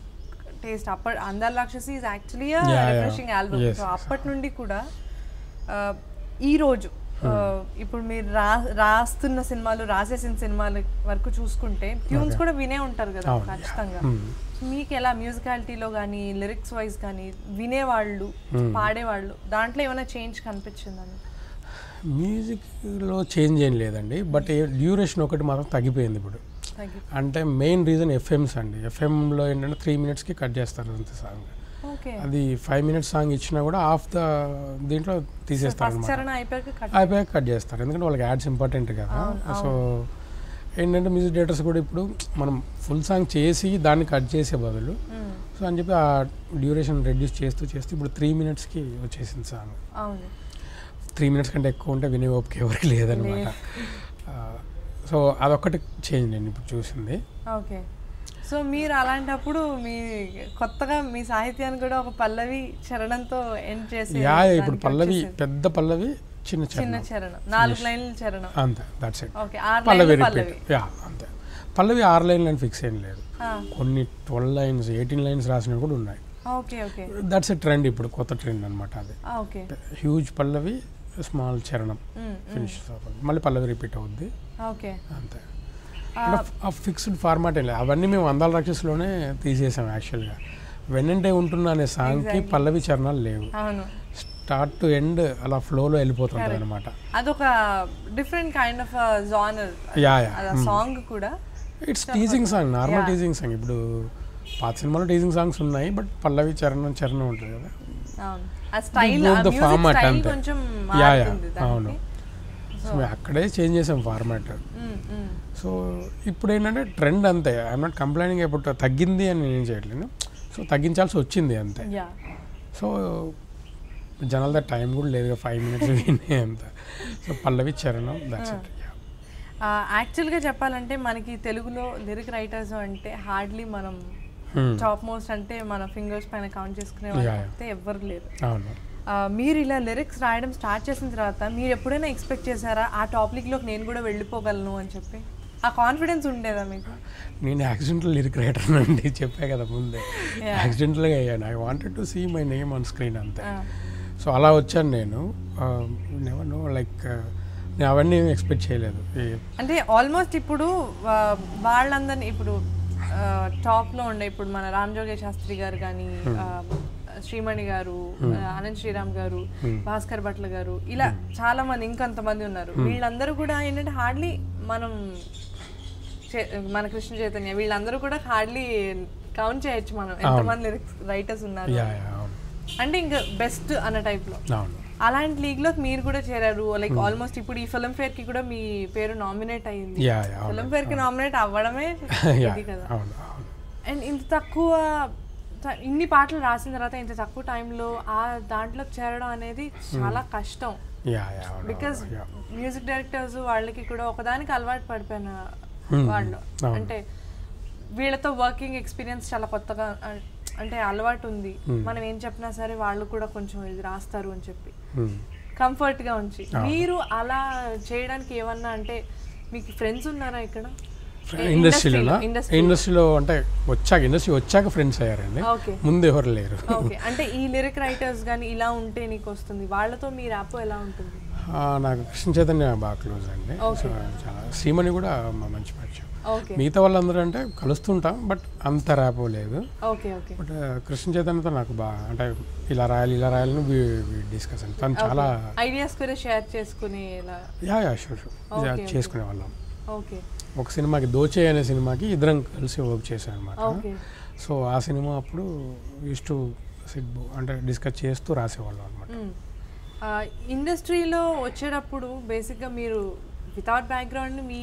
టేస్ట్ అందర్ రాక్షసి is actually refreshing album. So అప్పటి నుండి కూడా ఈరోజు ఇప్పుడు మీరు రాస్తున్న సినిమాలు, రాసేసిన సినిమాల వరకు చూసుకుంటే ట్యూన్స్ కూడా వినే ఉంటారు కదా ఖచ్చితంగా. మీకు ఎలా మ్యూజికాలిటీలో కానీ లిరిక్స్ వైజ్ కానీ వినేవాళ్ళు, పాడేవాళ్ళు దాంట్లో ఏమైనా చేంజ్ కనిపించిందని? మ్యూజిక్లో చేంజ్ ఏం లేదండి, బట్ డ్యూరేషన్ ఒకటి మాత్రం తగ్గిపోయింది ఇప్పుడు. అంటే మెయిన్ రీజన్ ఎఫ్ఎంస్ అండి. ఎఫ్ఎంలో ఏంటంటే 3 minutesకి కట్ చేస్తారు అంతే సాంగ్. అది 5 minutes సాంగ్ ఇచ్చినా కూడా దీంట్లో తీసేస్తారు అనమాట, అయిపోయాక కట్ చేస్తారు. ఎందుకంటే వాళ్ళకి యాడ్స్ ఇంపార్టెంట్ కదా. సో ఏంటంటే మ్యూజిక్ డైరెక్టర్స్ కూడా ఇప్పుడు మనం ఫుల్ సాంగ్ చేసి దాన్ని కట్ చేసే బదులు సో అని చెప్పి ఆ డ్యూరేషన్ రెడ్యూస్ చేస్తూ ఇప్పుడు 3 minutesకి వచ్చేసింది సాంగ్. 3 minutes కంటే ఎక్కువ ఉంటే వినే ఓపిక ఎవరికి లేదనమాట. సో అదొక్కటి చేంజ్ నేను ఇప్పుడు చూసింది. ఓకే. సో మీరు అలాంటప్పుడు మీ కొత్తగా మీ సాహిత్యాన్ని కూడా ఒక పల్లవి చరణంతో ఎండ్ చేసి, ఇప్పుడు పల్లవి పెద్ద పల్లవి, చిన్న చరణం 4 లైన్ల చరణం అంతే, that's it. Okay. Pallavi repeat, అంతే. పల్లవి 6 లైన్లు అని ఫిక్స్ ఏం లేదు, కొన్ని 12 lines 18 lines రాసినవి కూడా ఉన్నాయి. దట్స్ ఎ ట్రెండ్, ఇప్పుడు కొత్త ట్రెండ్ అనమాట అది. హ్యూజ్ పల్లవి, స్మాల్ చరణం, ఫినిష్, మళ్ళీ పల్లవి రిపీట్ అవుద్ది అంతే. ఆ ఫిక్స్డ్ ఫార్మాట్ ఏం లేదు. అవన్నీ మేము అందాల రాక్షసులోనే తీసేసాం యాక్చువల్గా. వెన్నంటే ఉంటున్నా అనే సాంగ్కి పల్లవి చరణాలు లేవు, స్టార్ట్ టు ఎండ్ అలా ఫ్లోలో వెళ్ళిపోతుంటుంది అనమాట. అదొక different kind of genre song కూడా. It's teasing song, normal teasing song. ఇప్పుడు పాత సినిమాలో టీజింగ్ సాంగ్స్ ఉన్నాయి, బట్ పల్లవి చరణం ఉంటుంది కదా, ఫార్మాట్ అంతే. అవును, సో అక్కడే చేంజ్ చేసాం ఫార్మాట్. సో ఇప్పుడు ఏంటంటే ట్రెండ్ అంతే. ఐఎమ్ నాట్ కంప్లైనింగ్ ఇప్పుడు తగ్గింది అని నేను చేయట్లేదు, సో తగ్గించాల్సి వచ్చింది అంతే. సో జనాల టైం కూడా లేదు, 5 minutes వినే అంత. సో పల్లవి చరణం, దట్స్ ఇట్. యాక్చువల్గా చెప్పాలంటే మనకి తెలుగులో లిరిక్ రైటర్స్ అంటే హార్డ్లీ మనం టాప్ మోస్ట్ అంటే మన ఫింగర్స్ పైన కౌంట్ చేసుకునే వాళ్ళు అయితే ఎవ్వరు లేరు. మీరు ఇలా లిరిక్స్ రాయడం స్టార్ట్ చేసిన తర్వాత మీరు ఎప్పుడైనా ఎక్స్పెక్ట్ చేశారా ఆ టాపిక్లోకి నేను కూడా వెళ్ళిపోగలను అని చెప్పి? ఆ కాన్ఫిడెన్స్ ఉండేదా మీకు? నేను యాక్సిడెంటల్ లిరిక్ రైటర్ అండి, చెప్పా కదా ముందే. యాక్సిడెంటల్గా అయ్యాను. I wanted to see my name on screen అంతే. సో అలా వచ్చాను నేను. నెవర్ నో, లైక్ నేను అవన్నీ ఎక్స్పెక్ట్ చేయలేదు. అంటే ఆల్మోస్ట్ ఇప్పుడు వాళ్ళందరినీ ఇప్పుడు టాప్లో ఉండే ఇప్పుడు మన రామజోగే శాస్త్రి గారు కానీ, శ్రీమణి గారు, అనంత్ శ్రీరామ్ గారు, భాస్కర్ భట్ల గారు, ఇలా చాలా మంది ఇంకొంతమంది ఉన్నారు. వీళ్ళందరూ కూడా ఏంటంటే హార్డ్లీ మన కృష్ణ చైతన్య వీళ్ళందరూ కూడా హార్డ్లీ కౌంట్ చేయొచ్చు మనం ఎంతమంది లిరిక్స్ రైటర్స్ ఉన్నారు అంటే ఇంకా బెస్ట్ అన్న టైప్లో. అలాంటి లీగ్లోకి మీరు కూడా చేరారు. లైక్ ఆల్మోస్ట్ ఇప్పుడు ఈ ఫిల్మ్ ఫేర్ కి కూడా మీ పేరు నామినేట్ అయ్యింది. ఫిల్మ్ ఫేర్ కి నామినేట్ అవ్వడమే ఇది కదా. అండ్ ఇంత తక్కువ, ఇన్ని పాటలు రాసిన తర్వాత ఇంత తక్కువ టైంలో ఆ దాంట్లోకి చేరడం అనేది చాలా కష్టం. బికాస్ మ్యూజిక్ డైరెక్టర్స్ వాళ్ళకి కూడా ఒకదానికి అలవాటు పడిపోయిన వాళ్ళు, అంటే వీళ్ళతో వర్కింగ్ ఎక్స్పీరియన్స్ చాలా కొత్తగా, అంటే అలవాటు ఉంది. మనం ఏం చెప్పినా సరే వాళ్ళు కూడా కొంచెం ఇది రాస్తారు అని చెప్పి కంఫర్ట్గా ఉంచి, మీరు అలా చేయడానికి ఏమన్నా అంటే మీకు ఫ్రెండ్స్ ఉన్నారా ఇక్కడ ఇండస్ట్రీలో? అంటే ఇండస్ట్రీ వచ్చాక ఫ్రెండ్స్ అయ్యారండి, ముందు ఎవరు లేరు. అంటే ఈ లిరిక్ రైటర్స్ కానీ ఇలా ఉంటే నీకు వస్తుంది, వాళ్ళతో మీ ర్యాప్ ఎలా ఉంటుంది? నాకు కృష్ణ చైతన్య బాగా క్లోజ్ అండి, చాలా. శ్రీమణి కూడా మంచి పరిచయం. మిగతా వాళ్ళందరూ అంటే కలుస్తుంటాం, బట్ అంత ర్యాప్ లేదు. బట్ కృష్ణ చైతన్యతో నాకు బాగా, అంటే ఇలా రాయాలని డిస్కస్ అండి. తను చాలా ఐడియాస్ కూడా షేర్ చేసుకునే షూర్ చేసుకునే వాళ్ళం. ఒక సినిమాకి దోచే అనే సినిమాకి ఇద్దరం కలిసి వర్క్ చేశాను అనమాట. ఓకే. సో ఆ సినిమా అప్పుడు యూస్ టు అంటే డిస్కస్ చేస్తూ రాసేవాళ్ళం అనమాట. ఇండస్ట్రీలో వచ్చేటప్పుడు బేసిక్గా మీరు వితౌట్ బ్యాక్గ్రౌండ్ మీ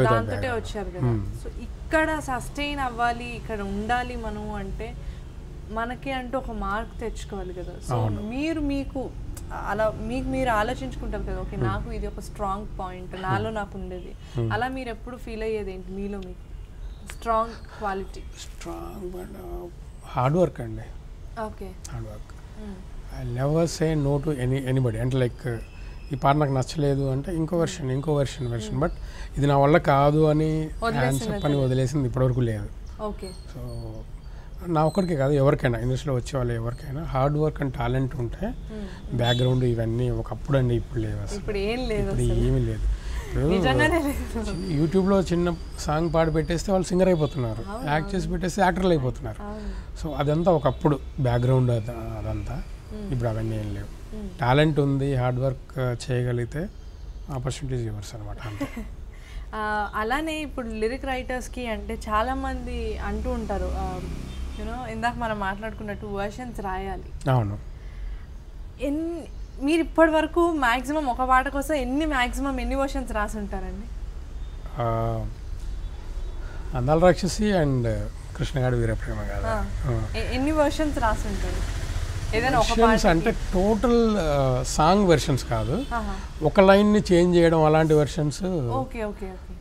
దాంతోటే వచ్చారు కదా. సో ఇక్కడ సస్టైన్ అవ్వాలి, ఇక్కడ ఉండాలి మనం అంటే మనకి అంటూ ఒక మార్క్ తెచ్చుకోవాలి కదా. సో మీకు అలా మీరు ఆలోచించుకుంటారు కదా, ఓకే నాకు ఇది ఒక స్ట్రాంగ్ పాయింట్ నాలో నాకు ఉండేది. అలా మీరు ఎప్పుడు ఫీల్ అయ్యేది ఏంటి మీలో మీకు strong quality? Strong hard work అండి. Okay. Hard work. I never say no to anybody. అంటే లైక్ ఈ పాట నాకు నచ్చలేదు అంటే ఇంకో వెర్షన్ బట్ ఇది నా వల్ల కాదు అని చెప్పని వదిలేసింది ఇప్పటివరకు లేదు. ఓకే. సో నా ఒక్కడికే కాదు, ఎవరికైనా ఇండస్ట్రీలో వచ్చే వాళ్ళు ఎవరికైనా హార్డ్ వర్క్ అండ్ టాలెంట్ ఉంటే బ్యాక్గ్రౌండ్ ఇవన్నీ ఒకప్పుడు అండి, ఇప్పుడు లేవు అసలు. ఇప్పుడు ఏమీ లేదు. యూట్యూబ్లో చిన్న సాంగ్ పాడి పెట్టేస్తే వాళ్ళు సింగర్ అయిపోతున్నారు, యాక్ట్ చేసి పెట్టేస్తే యాక్టర్లు అయిపోతున్నారు. సో అదంతా ఒకప్పుడు బ్యాక్గ్రౌండ్ అదంతా. ఇప్పుడు అవన్నీ ఏం లేవు. టాలెంట్ ఉంది, హార్డ్ వర్క్ చేయగలిగితే ఆపర్చునిటీస్ ఇవ్వర్స్ అనమాట. అంతే. అలానే ఇప్పుడు లిరిక్ రైటర్స్కి అంటే చాలామంది అంటూ ఉంటారు, యూనో ఇందాక మనం మాట్లాడుకున్నట్టు వర్షన్స్ రాయాలి. అవును. మీరు ఇప్పటి వరకు మ్యాక్సిమం ఒక పాట కోసం ఎన్ని వర్షన్స్ రాసి ఉంటారండి? అందాల రాక్షసి అండ్ కృష్ణగాడి వీరప్రేమ గారు ఎన్ని వర్షన్స్ రాసి ఉంటారు? ఏదైనా ఒక పాట అంటే టోటల్ సాంగ్ వెర్షన్స్ కాదు, ఒక లైన్ ని చేంజ్ చేయడం అలాంటి versions. Okay okay okay.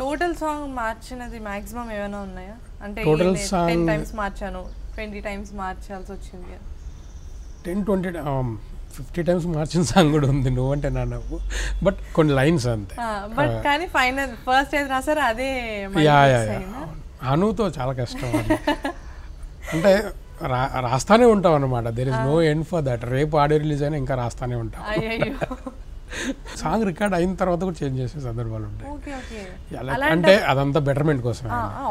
Total song మార్చినది మ్యాక్సిమం ఏమైనా ఉన్నాయా? అంటే టోటల్ సాంగ్ 10 టైమ్స్ మార్చాను, 20 టైమ్స్ మార్చాల్సి వచ్చింది. 10-20 50 టైమ్స్ మార్చిన సాంగ్ కూడా ఉంది, నువ్వంటే నా నవ్వు. బట్ కొన్ని లైన్స్ అంతే. బట్ కానీ ఫైనల్ ఫస్ట్ ఏది రాసారో అదే. అనుతో చాలా కష్టం. అంటే రాస్తానే ఉంటాం అనమాట. There is no end for that. రేపు ఆడియో రిలీజ్ అయినా ఇంకా రాస్తానే ఉంటాం. సాంగ్ రికార్డ్ అయిన తర్వాత కూడా చేంజ్ చేసే సందర్భాలు ఉంటాయి. అంటే అదంతా బెటర్మెంట్ కోసం.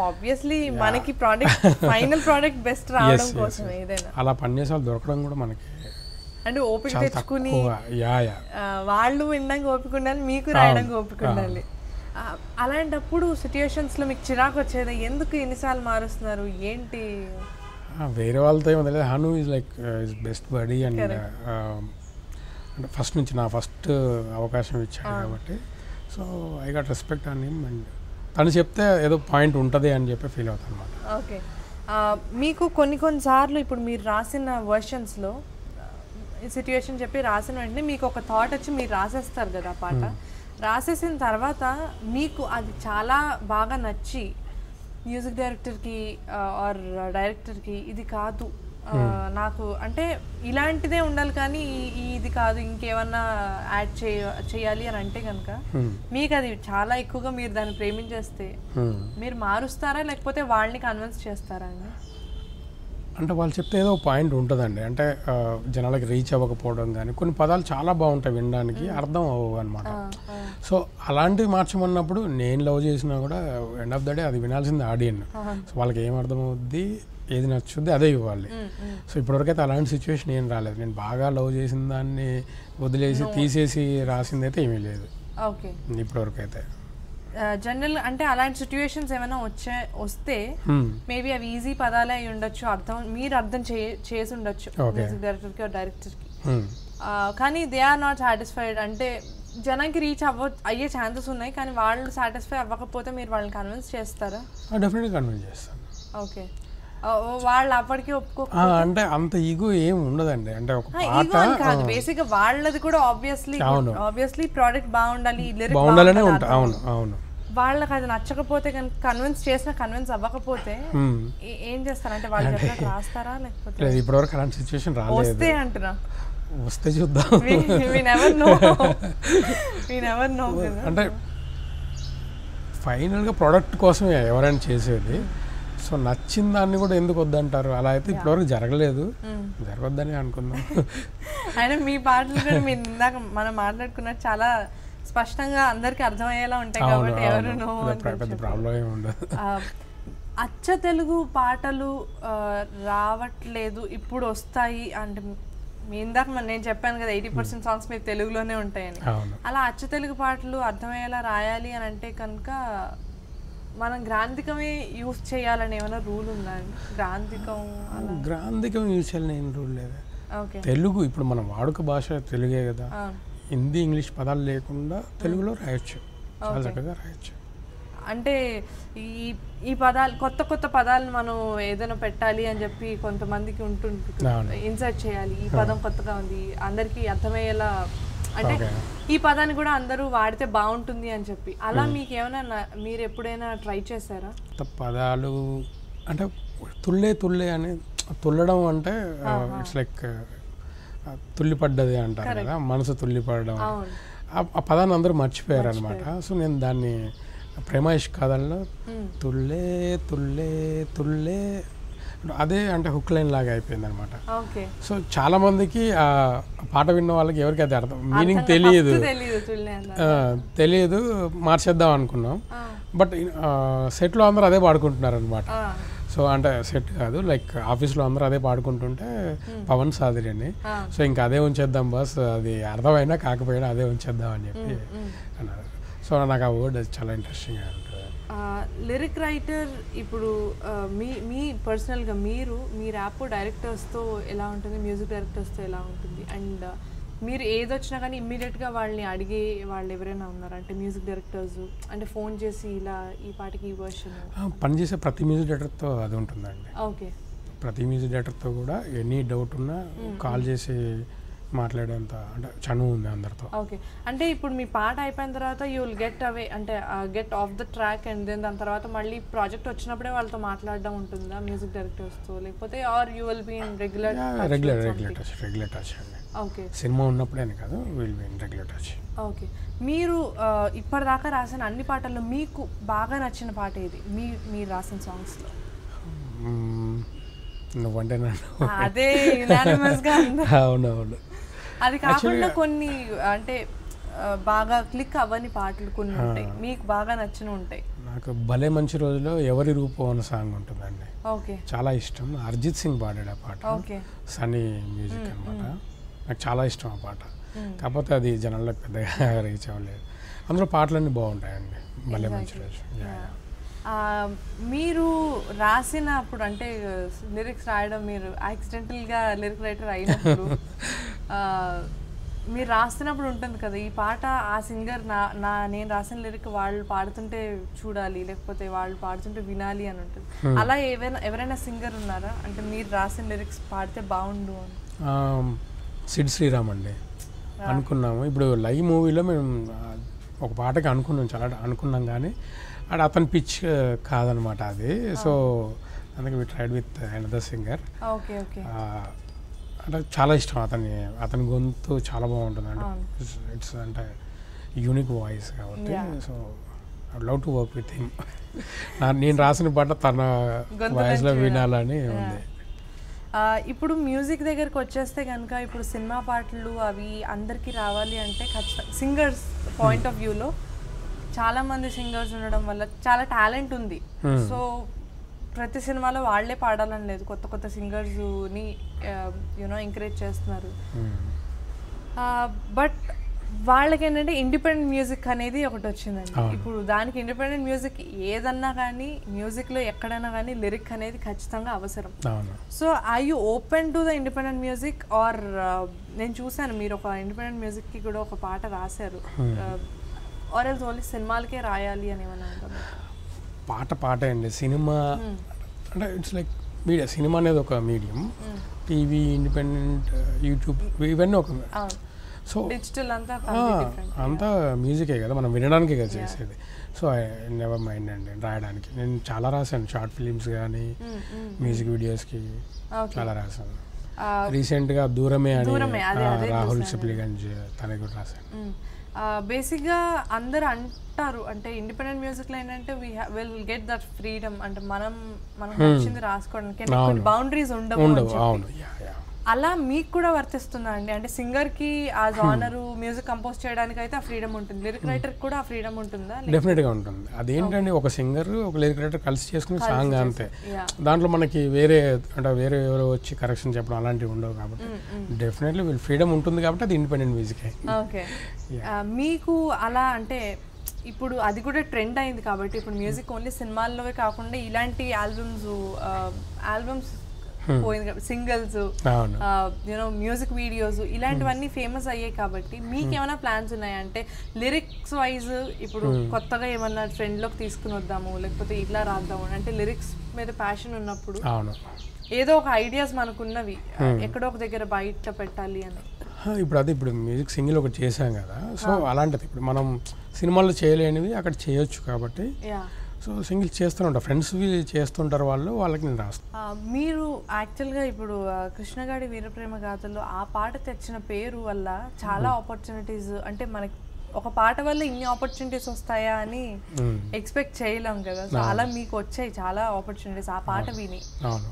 ఆబ్వియస్లీ మనకి ప్రోడక్ట్ ఫైనల్ ప్రోడక్ట్ బెస్ట్ రావడం కోసం ఏదైనా అలా పనిచేసే వాళ్ళు దొరకడం కూడా మనకి అంటే ఓపిక తెచ్చుకుని వాళ్ళు వినడానికి ఓపిక ఉండాలి, మీకు రాయడానికి ఓపిక ఉండాలి. అలాంటప్పుడు సిచ్యుయేషన్స్లో మీకు చిరాకు వచ్చేది, ఎందుకు ఎన్నిసార్లు మారుస్తున్నారు ఏంటి? వేరే వాళ్ళతో ఏమో తెలియదు. Hanu is like is best buddy and అంటే ఫస్ట్ నుంచి నా ఫస్ట్ అవకాశం ఇచ్చాడు కాబట్టి so I got respect on him. And తను చెప్తే ఏదో పాయింట్ ఉంటుంది అని చెప్పి ఫీల్ అవుతాను అనమాట. ఓకే. మీకు కొన్నిసార్లు ఇప్పుడు మీరు రాసిన వర్షన్స్లో సిచ్యువేషన్ చెప్పి రాసిన వెంటనే మీకు ఒక థాట్ వచ్చి మీరు రాసేస్తారు కదా పాట. రాసేసిన తర్వాత మీకు అది చాలా బాగా నచ్చి మ్యూజిక్ డైరెక్టర్కి ఆర్ డైరెక్టర్కి ఇది కాదు నాకు అంటే ఇలాంటిదే ఉండాలి కానీ ఇది కాదు ఇంకేమన్నా యాడ్ చేయాలి అని అంటే కనుక మీకు అది చాలా ఎక్కువగా మీరు దాన్ని ప్రేమించేస్తే మీరు మారుస్తారా లేకపోతే వాళ్ళని కన్విన్స్ చేస్తారా అండి? అంటే వాళ్ళు చెప్తే ఏదో పాయింట్ ఉంటుందండి. అంటే జనాలకి రీచ్ అవ్వకపోవడం కానీ కొన్ని పదాలు చాలా బాగుంటాయి వినడానికి, అర్థం అవ్వవు అనమాట. సో అలాంటివి మార్చమన్నప్పుడు నేను లవ్ చేసినా కూడా ఎండ్ ఆఫ్ ద డే అది వినాల్సింది ఆడియన్స్. సో వాళ్ళకి ఏం అర్థం అవుద్ది, ఏది నచ్చుద్ది అదే ఇవ్వాలి. సో ఇప్పటివరకైతే అలాంటి సిచ్యువేషన్ ఏం రాలేదు. నేను బాగా లవ్ చేసిన దాన్ని వదిలేసి తీసేసి రాసింది అయితే ఏమీ లేదు ఇప్పటివరకు అయితే. జనరల్ అంటే అలాంటి సిచ్యువేషన్స్ ఏమైనా వస్తే మేబీ అవి ఈజీ పదాలే అయి ఉండొచ్చు, మీరు అర్థం చేసి ఉండొచ్చు మ్యూజిక్ డైరెక్టర్కి డైరెక్టర్కి, కానీ దే ఆర్ నాట్ సాటిస్ఫైడ్. అంటే జనానికి రీచ్ అయ్యే ఛాన్సెస్ ఉన్నాయి కానీ వాళ్ళు సాటిస్ఫై అవ్వకపోతే మీరు వాళ్ళని కన్విన్స్ చేస్తారా? డెఫినెట్గా కన్విన్స్ చేస్తాను. ఓకే. వాళ్ళు అప్పటికి ఒప్పుకో అంటే అంత ఈగో ఏం ఉండదండి. అంటే ఒక కాదు బేసిక్ గా వాళ్ళది కూడా ఆబ్వియస్లీ ప్రోడక్ట్ బాగుండాలి, బాగుండాలనే ఉంటా. అవును అవును. వాళ్ళకి అది నచ్చకపోతే కన్విన్స్ చేసినా కన్విన్స్ అవ్వకపోతే ఏం చేస్తారంటే వాళ్ళు రాస్తారా లేకపోతే? ఇప్పటివరకు అలాంటి సిచ్యువేషన్ రాలేదు. వస్తే అంటున్నా, వస్తే చూద్దాం. అంటే ఫైనల్గా ప్రోడక్ట్ కోసమే ఎవరైనా చేసేది. సో నచ్చిన దాన్ని కూడా ఎందుకు వద్దంటారు? అలా అయితే ఇప్పటివరకు జరగలేదు, జరగొద్దని అనుకుందాం. అయినా మీ పాటలు కూడా మీరు ఇందాక మనం మాట్లాడుకున్నట్టు చాలా స్పష్టంగా అందరికి అర్థమయ్యేలా ఉంటాయి కాబట్టి ఎవరు పెద్ద ప్రాబ్లం ఏమి ఉండదు. అచ్చ తెలుగు పాటలు రావట్లేదు, ఇప్పుడు వస్తాయి అంటే మీ ఇందాక నేను చెప్పాను కదా 80% సాంగ్స్ మీరు తెలుగులోనే ఉంటాయని. అలా అచ్చ తెలుగు పాటలు అర్థమయ్యేలా రాయాలి అని అంటే కనుక మనం గ్రాంధికమే యూజ్ చేయాలని ఏమైనా రూల్ ఉందా? గ్రాంధికం యూజ్ చేయాలని ఏం రూల్ లేదు. తెలుగు ఇప్పుడు మన వాడుక భాష తెలుగే కదా, హిందీ ఇంగ్లీష్ పదాలు లేకుండా తెలుగులో రాయొచ్చు, చాలా చక్కగా రాయొచ్చు. అంటే ఈ పదాలు కొత్త కొత్త పదాలు మనం ఏదైనా పెట్టాలి అని చెప్పి కొంతమందికి ఉంటుంది, ఇన్సర్ట్ చేయాలి, ఈ పదం కొత్తగా ఉంది అందరికీ అర్థమయ్యేలా, అంటే ఈ పదాన్ని కూడా అందరూ వాడితే బాగుంటుంది అని చెప్పి, అలా మీకు ఏమైనా మీరు ఎప్పుడైనా ట్రై చేశారా? పదాలు అంటే తుళ్ళే అని, తుల్లడం అంటే ఇట్స్ లైక్ తుల్లిపడ్డది అంటారు కదా, మనసు తుల్లిపడడం, ఆ పదాన్ని అందరూ మర్చిపోయారు అనమాట. సో నేను దాన్ని ప్రేమ ఇష్క్ కథల్లో తుల్లే తుల్లే తుల్లే అదే అంటే హుక్ లైన్ లాగా అయిపోయింది అనమాట. సో చాలా మందికి ఆ పాట విన్న వాళ్ళకి ఎవరికి అది అర్థం మీనింగ్ తెలియదు, మార్చేద్దాం అనుకున్నాం. బట్ సెట్లో అందరూ అదే పాడుకుంటున్నారు అనమాట. సో అంటే సెట్ కాదు, లైక్ ఆఫీస్లో అందరూ అదే పాడుకుంటుంటే పవన్ సాదిరి అని, సో ఇంకా అదే ఉంచేద్దాం బస్, అది అర్థమైనా కాకపోయినా అదే ఉంచేద్దాం అని చెప్పి అన్నారు. సో నాకు ఆ వర్డ్ చాలా ఇంట్రెస్టింగ్గా ఉంటుంది. లిరిక్ రైటర్ ఇప్పుడు మీ పర్సనల్గా మీ ర్యాప్ డైరెక్టర్స్తో ఎలా ఉంటుంది, మ్యూజిక్ డైరెక్టర్స్తో ఎలా ఉంటుంది, అండ్ మీరు ఏదొచ్చినా కానీ ఇమ్మీడియట్గా వాళ్ళని అడిగే వాళ్ళు ఎవరైనా ఉన్నారు అంటే మ్యూజిక్ డైరెక్టర్స్, అంటే ఫోన్ చేసి ఇలా ఈ పాటకి ఈ వర్షన్ పనిచేసే ప్రతి మ్యూజిక్ డైరెక్టర్తో అది ఉంటుందండి. ఓకే, ప్రతి మ్యూజిక్ డైరెక్టర్తో కూడా ఎనీ డౌట్ ఉన్నా కాల్ చేసి మాట్లాడేంత అంటే చనువు ఉంది అందరితో. ఓకే, అంటే ఇప్పుడు మీ పాట అయిపోయిన తర్వాత యూ విల్ గెట్ అవే అంటే get off the track and then దాని తర్వాత మళ్ళీ ప్రాజెక్ట్ వచ్చినప్పుడే వాళ్ళతో మాట్లాడడం ఉంటుందా మ్యూజిక్ డైరెక్టర్స్తో, లేకపోతే are you will be in regular touch అండి. ఓకే, సినిమా ఉన్నప్పుడేనే కాదు, will be in regular touch. Okay, మీరు ఇప్పటిదాకా రాసిన అన్ని పాటల్లో మీకు బాగా నచ్చిన పాట ఏది మీరు రాసిన సాంగ్స్లో? నువ్వంటే అదే యునానిమస్గా అవునవును. అది కాకుండా కొన్ని అంటే బాగా క్లిక్ అవ్వని పాటలు కొన్ని ఉంటాయి, మీకు బాగా నచ్చిన ఉంటాయి. నాకు భలే మంచి రోజులో ఎవరి రూపం అనే సాంగ్ ఉంటుందండి, ఓకే, చాలా ఇష్టం. అరిజిత్ సింగ్ పాడాడు ఆ పాట, సన్నీ మ్యూజిక్ అనమాట. నాకు చాలా ఇష్టం ఆ పాట, కాకపోతే అది జనాల్లో పెద్దగా రీచ్ అవ్వలేదు. అందులో పాటలన్నీ బాగుంటాయండి. భలే మంచి రోజు. మీరు రాసినప్పుడు అంటే లిరిక్స్ రాయడం, మీరు యాక్సిడెంటల్గా లిరిక్ రైటర్ అయినప్పుడు మీరు రాస్తున్నప్పుడు ఉంటుంది కదా ఈ పాట ఆ సింగర్ నేను రాసిన లిరిక్ వాళ్ళు పాడుతుంటే చూడాలి, లేకపోతే వాళ్ళు పాడుతుంటే వినాలి అని ఉంటుంది. అలా ఎవరైనా సింగర్ ఉన్నారా అంటే మీరు రాసిన లిరిక్స్ పాడితే బాగుండు అని? సిడ్ శ్రీరామ్ అండి అనుకున్నాము. ఇప్పుడు లైవ్ మూవీలో మేము ఒక పాటకి చాలా అనుకున్నాం, కానీ అది అతని పిచ్ కాదనమాట అది. సో అందుకే we tried with another singer. అంటే చాలా ఇష్టం అతని గొంతు చాలా బాగుంటుంది అంటే ఇట్స్ అంటే యూనిక్ వాయిస్ కాబట్టి. So I would love to work with him. నేను రాసిన పాట తన వాయిస్లో వినాలని ఉంది. ఇప్పుడు మ్యూజిక్ దగ్గరికి వచ్చేస్తే కనుక ఇప్పుడు సినిమా పాటలు అవి అందరికీ రావాలి అంటే ఖచ్చితంగా సింగర్స్ పాయింట్ ఆఫ్ వ్యూలో చాలామంది సింగర్స్ ఉండడం వల్ల చాలా టాలెంట్ ఉంది. సో ప్రతి సినిమాలో వాళ్ళే పాడాలని లేదు, కొత్త కొత్త సింగర్స్ని ఎంకరేజ్ చేస్తున్నారు. బట్ వాళ్ళకి ఏంటంటే ఇండిపెండెంట్ మ్యూజిక్ అనేది ఒకటి వచ్చిందండి. ఇప్పుడు దానికి ఇండిపెండెంట్ మ్యూజిక్ ఏదన్నా కానీ మ్యూజిక్లో ఎక్కడైనా కానీ లిరిక్ అనేది ఖచ్చితంగా అవసరం. So are you open to the independent music or నేను చూసాను మీరు ఒక ఇండిపెండెంట్ మ్యూజిక్కి కూడా ఒక పాట రాశారు, ఆర్ ఎల్స్ ఓన్లీ సినిమాలకే రాయాలి అని ఏమన్నా ఉంటుంది? పాట అండి. సినిమా అంటే ఇట్స్ లైక్ మీడియా, సినిమా అనేది ఒక మీడియం, టీవీ, ఇండిపెండెంట్, యూట్యూబ్ ఇవన్నీ ఒక. సో డిజిటల్ అంతా మ్యూజికే కదా, మనం వినడానికే కదా చేసేది. సో ఐ నెవర్ మైండ్ అండి రాయడానికి. నేను చాలా రాశాను, షార్ట్ ఫిలిమ్స్ కానీ మ్యూజిక్ వీడియోస్కి చాలా రాశాను. రీసెంట్గా దూరమే అని రాహుల్ సిప్లిగంజ్ తనకి కూడా రాశాను. బేసిక్గా అందరు అంటారు అంటే ఇండిపెండెంట్ మ్యూజిక్లో ఏంటంటే విల్ గెట్ దట్ ఫ్రీడమ్, అంటే మనం నచ్చింది రాసుకోవడానికి బౌండరీస్ ఉండవు. అలా మీకు కూడా వర్తిస్తుందా అండి? అంటే సింగర్కి ఆ జానరు మ్యూజిక్ కంపోజ్ చేయడానికి అయితే ఆ ఫ్రీడమ్ ఉంటుంది, లిరిక్ రైటర్కి కూడా ఆ ఫ్రీడమ్ ఉంటుందా? డెఫినెట్గా ఉంటుంది. అదేంటంటే ఒక సింగర్ ఒక లిరిక్ రైటర్ కలిసి చేసుకునే సాంగ్ అంతే. దాంట్లో మనకి వేరే అంటే వేరే ఎవరో వచ్చి కరెక్షన్ చెప్పడం అలాంటివి ఉండవు కాబట్టి డెఫినెట్లీ వీళ్ళు ఫ్రీడమ్ ఉంటుంది కాబట్టి అది ఇండిపెండెంట్ మ్యూజిక్. ఓకే, మీకు అలా అంటే ఇప్పుడు అది కూడా ట్రెండ్ అయింది కాబట్టి ఇప్పుడు మ్యూజిక్ ఓన్లీ సినిమాల్లోవే కాకుండా ఇలాంటి ఆల్బమ్స్ పోయింది, సింగిల్స్, యూనో మ్యూజిక్ వీడియోస్ ఇలాంటివన్నీ ఫేమస్ అయ్యాయి కాబట్టి మీకు ఏమైనా ప్లాన్స్ ఉన్నాయా? అంటే లిరిక్స్ వైజ్ ఇప్పుడు కొత్తగా ఏమన్నా ట్రెండ్లోకి తీసుకుని వద్దాము లేకపోతే ఇట్లా రాద్దాము అంటే లిరిక్స్ మీద ప్యాషన్ ఉన్నప్పుడు ఏదో ఒక ఐడియాస్ మనకున్నవి ఎక్కడో ఒక దగ్గర బయట పెట్టాలి అని. ఇప్పుడు మ్యూజిక్ సింగిల్ ఒకటి చేసాం కదా, సో అలాంటిది ఇప్పుడు మనం సినిమాల్లో చేయలేనివి అక్కడ చేయొచ్చు కాబట్టి సో సింగిల్ చేస్తూనే ఉంటారు, ఫ్రెండ్స్ చేస్తుంటారు వాళ్ళకి నేను రాస్తాను. మీరు యాక్చువల్గా ఇప్పుడు కృష్ణగాడి వీరప్రేమ గాథలో ఆ పాట తెచ్చిన పేరు వల్ల చాలా ఆపర్చునిటీస్, అంటే మనకి ఒక పాట వల్ల ఇన్ని ఆపర్చునిటీస్ వస్తాయా అని ఎక్స్పెక్ట్ చేయలేం కదా. సో అలా మీకు వచ్చాయి చాలా ఆపర్చునిటీస్ ఆ పాట విని.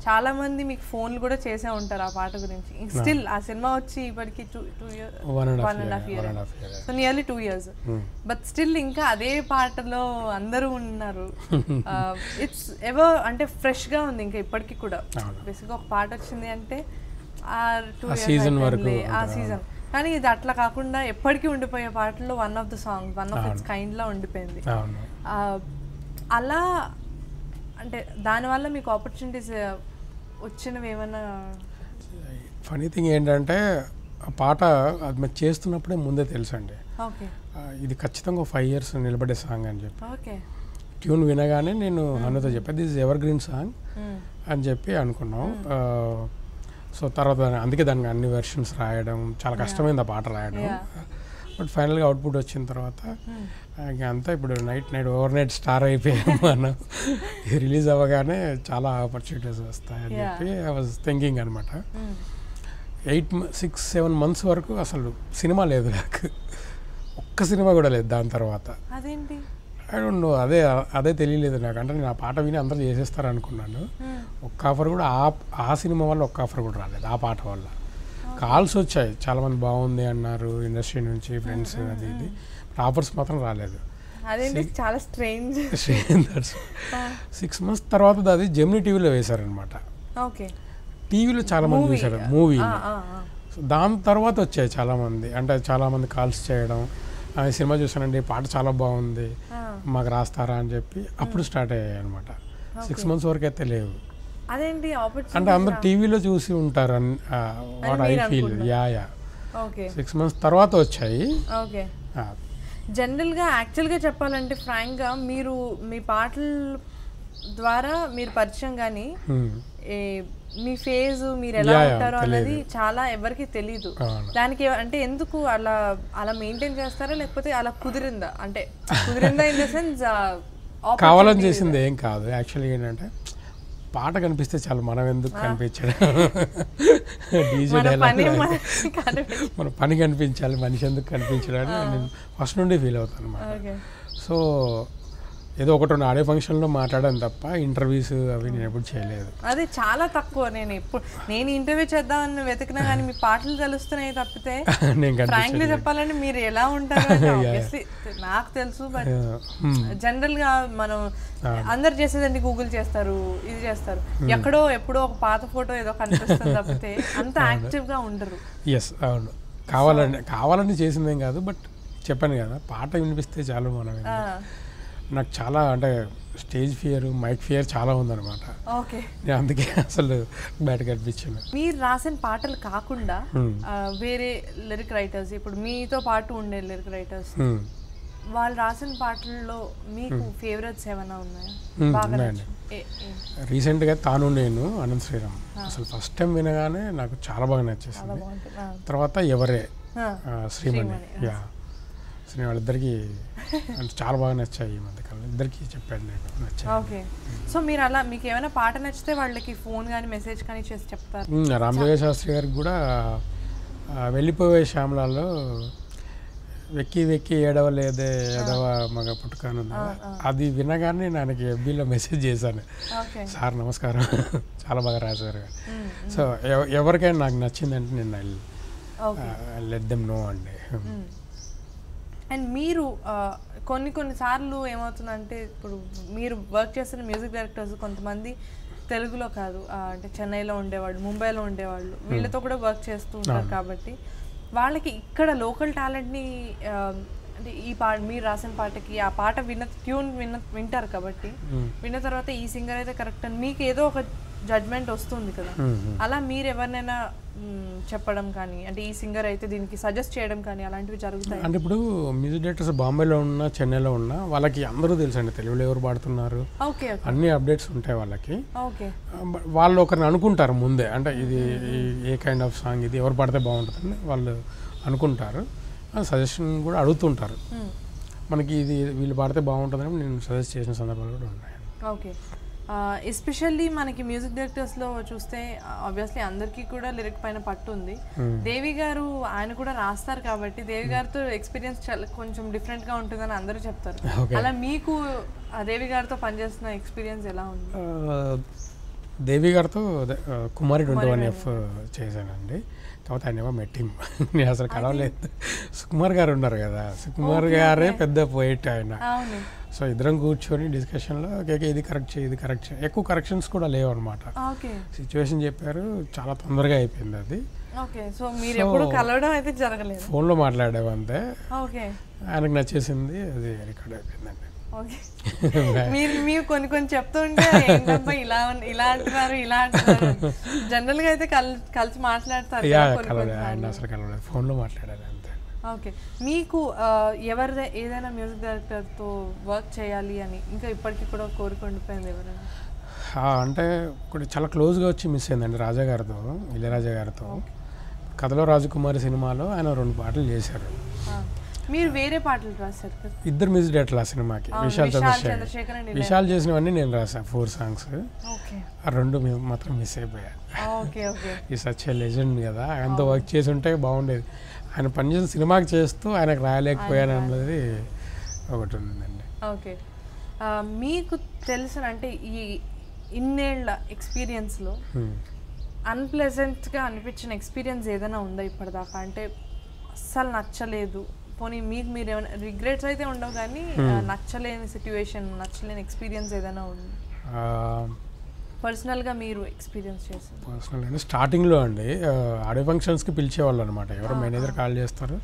చాలా మంది మీకు ఫోన్లు కూడా చేసే ఉంటారు ఆ పాట గురించి. స్టిల్ ఆ సినిమా వచ్చి ఇప్పటికి 1.5 years, so nearly 2 years, but still ఇంకా అదే పాటలో అందరూ ఉన్నారు. ఇట్స్ ఎవర్ అంటే ఫ్రెష్ గా ఉంది ఇంకా ఇప్పటికి కూడా. బేసిక్గా ఒక పాట వచ్చింది అంటే ఆ 2 years ఆ సీజన్, కానీ ఇది అట్లా కాకుండా ఎప్పటికీ ఉండిపోయే పాటల్లో వన్ ఆఫ్ ఇట్స్ కైండ్ లా ఉండిపోయింది. అలా అంటే దానివల్ల మీకు ఆపర్చునిటీస్ వచ్చినవి ఏమన్నా? ఫనీ థింగ్ ఏంటంటే ఆ పాట అది మేము చేస్తున్నప్పుడే ముందే తెలుసండి, ఇది ఖచ్చితంగా 5 years నిలబడే సాంగ్ అని చెప్పి. ట్యూన్ వినగానే నేను అన్నతో చెప్పాను దిస్ ఎవర్ గ్రీన్ సాంగ్ అని చెప్పి అనుకున్నాం. సో తర్వాత అందుకే దానికి అన్ని వెర్షన్స్ రాయడం చాలా కష్టమైంది ఆ పాట రాయడం. బట్ ఫైనల్గా అవుట్పుట్ వచ్చిన తర్వాత అంతా ఇప్పుడు నైట్ ఓవర్ నైట్ స్టార్ అయిపోయాము మనం. రిలీజ్ అవ్వగానే చాలా ఆపర్చునిటీస్ వస్తాయని చెప్పి ఐ వాజ్ థింకింగ్ అనమాట. 6-7 months వరకు అసలు సినిమా లేదు నాకు, ఒక్క సినిమా కూడా లేదు దాని తర్వాత. ఐ డోంట్ నో, అదే తెలియలేదు నాకు. అంటే నేను ఆ పాట విని అందరూ చేసేస్తారు అనుకున్నాను. ఒక్క ఆఫర్ కూడా ఆ సినిమా వల్ల ఒక్క ఆఫర్ కూడా రాలేదు ఆ పాట వల్ల. కాల్స్ వచ్చాయి, చాలామంది బాగుంది అన్నారు ఇండస్ట్రీ నుంచి, ఫ్రెండ్స్ అది ఇది, ఆఫర్స్ మాత్రం రాలేదు. చాలా స్ట్రేంజ్. 6 months తర్వాత అది జెమినీ టీవీలో వేశారనమాట. టీవీలో చాలామంది చూశారు మూవీ. దాని తర్వాత వచ్చాయి చాలామంది, అంటే చాలామంది కాల్స్ చేయడం, సినిమా చూసానండి పాట చాలా బాగుంది మాకు రాస్తారా అని చెప్పి అప్పుడు స్టార్ట్ అయ్యాయి అనమాట. 6 months వరకు అయితే లేవు. అంటే అందరు టీవీలో చూసి ఉంటారు వాట్ ఐ ఫీల్. 6 months తర్వాత వచ్చాయి. జనరల్గా యాక్చువల్గా చెప్పాలంటే ఫ్రాంక్గా మీరు మీ పాటల ద్వారా మీరు పరిచయం కానీ మీ ఫేజ్ మీరు ఎలా ఉంటారో అనేది చాలా ఎవరికి తెలీదు. దానికి అంటే ఎందుకు అలా మెయింటైన్ చేస్తారా లేకపోతే అలా కుదిరిందా? అంటే కుదిరిందా ఇన్ ద సెన్స్ కావాలని చేసింది ఏం కాదు. యాక్చువల్లీ ఏంటంటే పాట కనిపిస్తే చాలు, మనం ఎందుకు కనిపించడం, డీజే మన పని కనిపించాలి, మనిషి ఎందుకు కనిపించడం అని నేను ఫస్ట్ నుండి ఫీల్ అవుతాను అన్నమాట. సో ఏదో ఒకటి ఆడే ఫంక్షన్లో మాట్లాడాను తప్ప ఇంటర్వ్యూస్ అవి నేను ఎప్పుడు చేయలేదు. అదే చాలా తక్కువ. నేను ఇంటర్వ్యూ చేద్దామని వెతికినా కానీ మీ పాటలు తెలుస్తున్నాయి తప్పితే ఫ్రాంక్లీ చెప్పాలంటే మీరు ఎలా ఉంటారు నాకు తెలుసు. బట్ జనరల్గా మనం అందరు చేసేదండి గూగుల్ చేస్తారు, ఇది చేస్తారు, ఎక్కడో ఎప్పుడో ఒక పాత ఫోటో ఏదో కనిపిస్తుంది తప్పితే అంత యాక్టివ్గా ఉండరు. ఎస్ అవును, కావాలని చేసిందేం కాదు. బట్ చెప్పాను కదా పాట వినిపిస్తే చాలు మనం. నాకు చాలా అంటే స్టేజ్ ఫియర్, మైక్ ఫియర్ చాలా ఉందన్నమాట. నేను అందుకే అసలు బయటకు అనిపించాను. మీరు రాసిన పాటలు కాకుండా వేరే లిరిక్ రైటర్స్, ఇప్పుడు మీతో పాటు ఉండే లిరిక్ రైటర్స్, వాళ్ళు రాసిన పాటల్లో మీకు ఫేవరెట్స్ ఏమైనా ఉన్నాయా? రీసెంట్గా తాను నేను అనంత్ శ్రీరామ్ అసలు ఫస్ట్ టైం వినగానే నాకు చాలా బాగా నచ్చేసింది. తర్వాత ఎవరే శ్రీమణి, వాళ్ళిద్దరికి చాలా బాగా నచ్చాయి ఈ మధ్యకాలం. ఇద్దరికి చెప్పాను నేను నచ్చాయి. ఓకే, సో మీరు అలా మీకు ఏమైనా పాట నచ్చితే వాళ్ళకి ఫోన్ కానీ మెసేజ్ కానీ చేసి చెప్తారు? రామజోగ శాస్త్రి గారికి కూడా వెళ్ళిపోయే శ్యామలాలో వెక్కి వెక్కి ఏడవలేదే ఏదవ మగ పుట్టుకాను అది వినగానే నాకు ఎఫ్బీలో మెసేజ్ చేశాను, సార్ నమస్కారం చాలా బాగా రాశారు. సో ఎవరికైనా నాకు నచ్చిందంటే నేను లెట్ దెమ్ నో అండి. అండ్ మీరు కొన్నిసార్లు ఏమవుతుందంటే ఇప్పుడు మీరు వర్క్ చేస్తున్న మ్యూజిక్ డైరెక్టర్స్ కొంతమంది తెలుగులో కాదు, అంటే చెన్నైలో ఉండేవాళ్ళు, ముంబైలో ఉండేవాళ్ళు, వీళ్ళతో కూడా వర్క్ చేస్తూ ఉంటారు. కాబట్టి వాళ్ళకి ఇక్కడ లోకల్ టాలెంట్ని అంటే ఈ మీరు రాసిన పాటకి ఆ పాట ట్యూన్ వింటారు కాబట్టి విన్న తర్వాత ఈ సింగర్ అయితే కరెక్ట్ అని మీకు ఏదో ఒక జడ్జ్మెంట్ వస్తుంది కదా. అలా మీరు ఎవరినైనా చెప్పడం కానీ అంటే ఈ సింగర్ అయితే దీనికి సజెస్ట్ చేయడం కానీ అలాంటివి జరుగుతాయి? అంటే ఇప్పుడు మ్యూజిక్ డైరెక్టర్స్ బాంబేలో ఉన్నా చెన్నైలో ఉన్నా వాళ్ళకి అందరూ తెలుసు అండి తెలుగులో ఎవరు పాడుతున్నారు, అన్ని అప్డేట్స్ ఉంటాయి వాళ్ళకి. వాళ్ళు ఒకరిని అనుకుంటారు ముందే, అంటే ఇది ఏ కైండ్ ఆఫ్ సాంగ్ ఇది ఎవరు పాడితే బాగుంటుందని వాళ్ళు అనుకుంటారు, సజెషన్ కూడా అడుగుతుంటారు. మనకి ఇది వీళ్ళు పాడితే బాగుంటుందని నేను సజెస్ట్ చేసిన సందర్భాలు కూడా ఉన్నాయి. ఓకే. ఎస్పెషల్లీ మనకి మ్యూజిక్ డైరెక్టర్స్లో చూస్తే ఆబ్వియస్లీ అందరికీ కూడా లిరిక్ పైన పట్టు ఉంది. దేవి గారు ఆయన కూడా రాస్తారు కాబట్టి దేవి గారితో ఎక్స్పీరియన్స్ కొంచెం డిఫరెంట్గా ఉంటుందని అందరూ చెప్తారు. అలా మీకు దేవి గారితో పనిచేస్తున్న ఎక్స్పీరియన్స్ ఎలా ఉంది? దేవి గారితో కుమారి 21F చేశానండి. కాకపోతే ఆయన ఏమో మెట్టిం నేను అసలు కలవలేదు. సుకుమార్ గారు ఉన్నారు కదా, సుకుమార్ గారే పెద్ద పోయిట్ ఆయన. సో ఇద్దరం కూర్చొని డిస్కషన్లో ఇది కరెక్ట్ చేయి ఇది కరెక్ట్ చేయి, ఎక్కువ కరెక్షన్స్ కూడా లేవు అనమాట. సిచ్యువేషన్ చెప్పారు, చాలా తొందరగా అయిపోయింది అది. ఫోన్లో మాట్లాడాము అంతే, ఆయనకు నచ్చేసింది, అది రికార్డ్ అయిపోయిందండి. మీరు కొన్ని చెప్తుంటే ఇలా అంటున్నారు ఇలా అంటున్నారు, జనరల్ గా అయితే కలిసి మాట్లాడతారు, ఆయన అసలు కలవలేదు, ఫోన్లో మాట్లాడారు అంతే. ఓకే. మీకు ఎవరిదే ఏదైనా మ్యూజిక్ డైరెక్టర్తో వర్క్ చేయాలి అని ఇంకా ఇప్పటికీ కూడా కోరిక ఉండిపోయింది ఎవరైనా? అంటే ఇప్పుడు చాలా క్లోజ్గా వచ్చి మిస్ అయిందండి రాజా గారితో, ఇళయరాజా గారితో. కథలో రాజకుమారి సినిమాలో ఆయన 2 పాటలు చేశారు. మీరు వేరే పాటలు రాశారు కదా? ఇద్దరు మ్యూజిక్ డైరెక్టర్లు ఆ సినిమాకి, విశాల్ చంద్రశేఖర్. విశాల్ చేసినవన్నీ నేను రాశాను 4 సాంగ్స్. ఆ 2 మాత్రం మిస్ అయిపోయాను. ఈ సచ్ ఏ లెజెండ్ కదా, ఆయనతో వర్క్ చేసి ఉంటే బాగుండేది. ఆయన పనిచేసిన సినిమాకి చేస్తూ ఆయనకు రాయలేకపోయాను అన్నది ఒకటి ఉందండి. ఓకే. మీకు తెలిసిన అంటే ఈ ఇన్నేళ్ల ఎక్స్పీరియన్స్లో అన్ప్లెజెంట్గా అనిపించిన ఎక్స్పీరియన్స్ ఏదైనా ఉందా ఇప్పటిదాకా? అంటే అస్సలు నచ్చలేదు, పోనీ మీకు మీరు ఏమైనా రిగ్రెట్స్ అయితే ఉండవు కానీ నచ్చలేని సిచ్యువేషన్, నచ్చలేని ఎక్స్పీరియన్స్ ఏదైనా ఉంది పర్సనల్గా మీరు ఎక్స్పీరియన్స్ చేశారు? పర్సనల్ అంటే స్టార్టింగ్లో అండి ఆడియో ఫంక్షన్స్కి పిలిచేవాళ్ళు అనమాట. ఎవరో మేనేజర్ కాల్ చేస్తారు,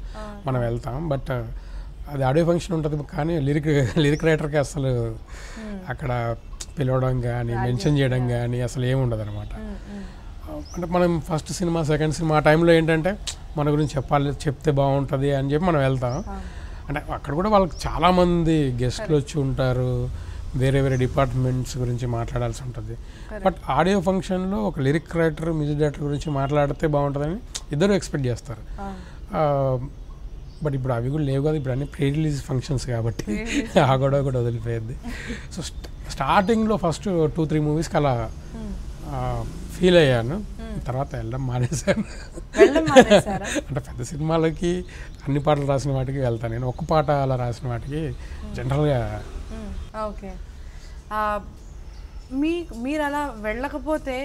మనం వెళ్తాం. బట్ అది ఆడియో ఫంక్షన్ ఉంటుంది కానీ లిరిక్ రైటర్కి అసలు అక్కడ పిలవడం కానీ మెన్షన్ చేయడం కానీ అసలు ఏమి ఉండదు అనమాట. అంటే మనం ఫస్ట్ సినిమా సెకండ్ సినిమా ఆ టైంలో ఏంటంటే మన గురించి చెప్తే బాగుంటుంది అని చెప్పి మనం వెళ్తాం. అంటే అక్కడ కూడా వాళ్ళకి చాలామంది గెస్ట్లు వచ్చి ఉంటారు, వేరే వేరే డిపార్ట్మెంట్స్ గురించి మాట్లాడాల్సి ఉంటుంది. బట్ ఆడియో ఫంక్షన్లో ఒక లిరిక్ రైటర్ మ్యూజిక్ డైరెక్టర్ గురించి మాట్లాడితే బాగుంటుందని ఇద్దరు ఎక్స్పెక్ట్ చేస్తారు. బట్ ఇప్పుడు అవి కూడా లేవు కదా, ఇప్పుడు అన్ని ప్రీ రిలీజ్ ఫంక్షన్స్ కాబట్టి ఆ గొడవ కూడా వదిలిపోయింది. సో స్టార్టింగ్లో ఫస్ట్ 2-3 మూవీస్కి అలా ఫీల్ అయ్యాను, తర్వాత వెళ్ళడం మానేశాను. అంటే పెద్ద సినిమాలకి అన్ని పాటలు రాసిన వాటికి వెళ్తాను నేను, ఒక్క పాట అలా రాసిన వాటికి జనరల్గా. ఓకే. మీరు అలా వెళ్ళకపోతే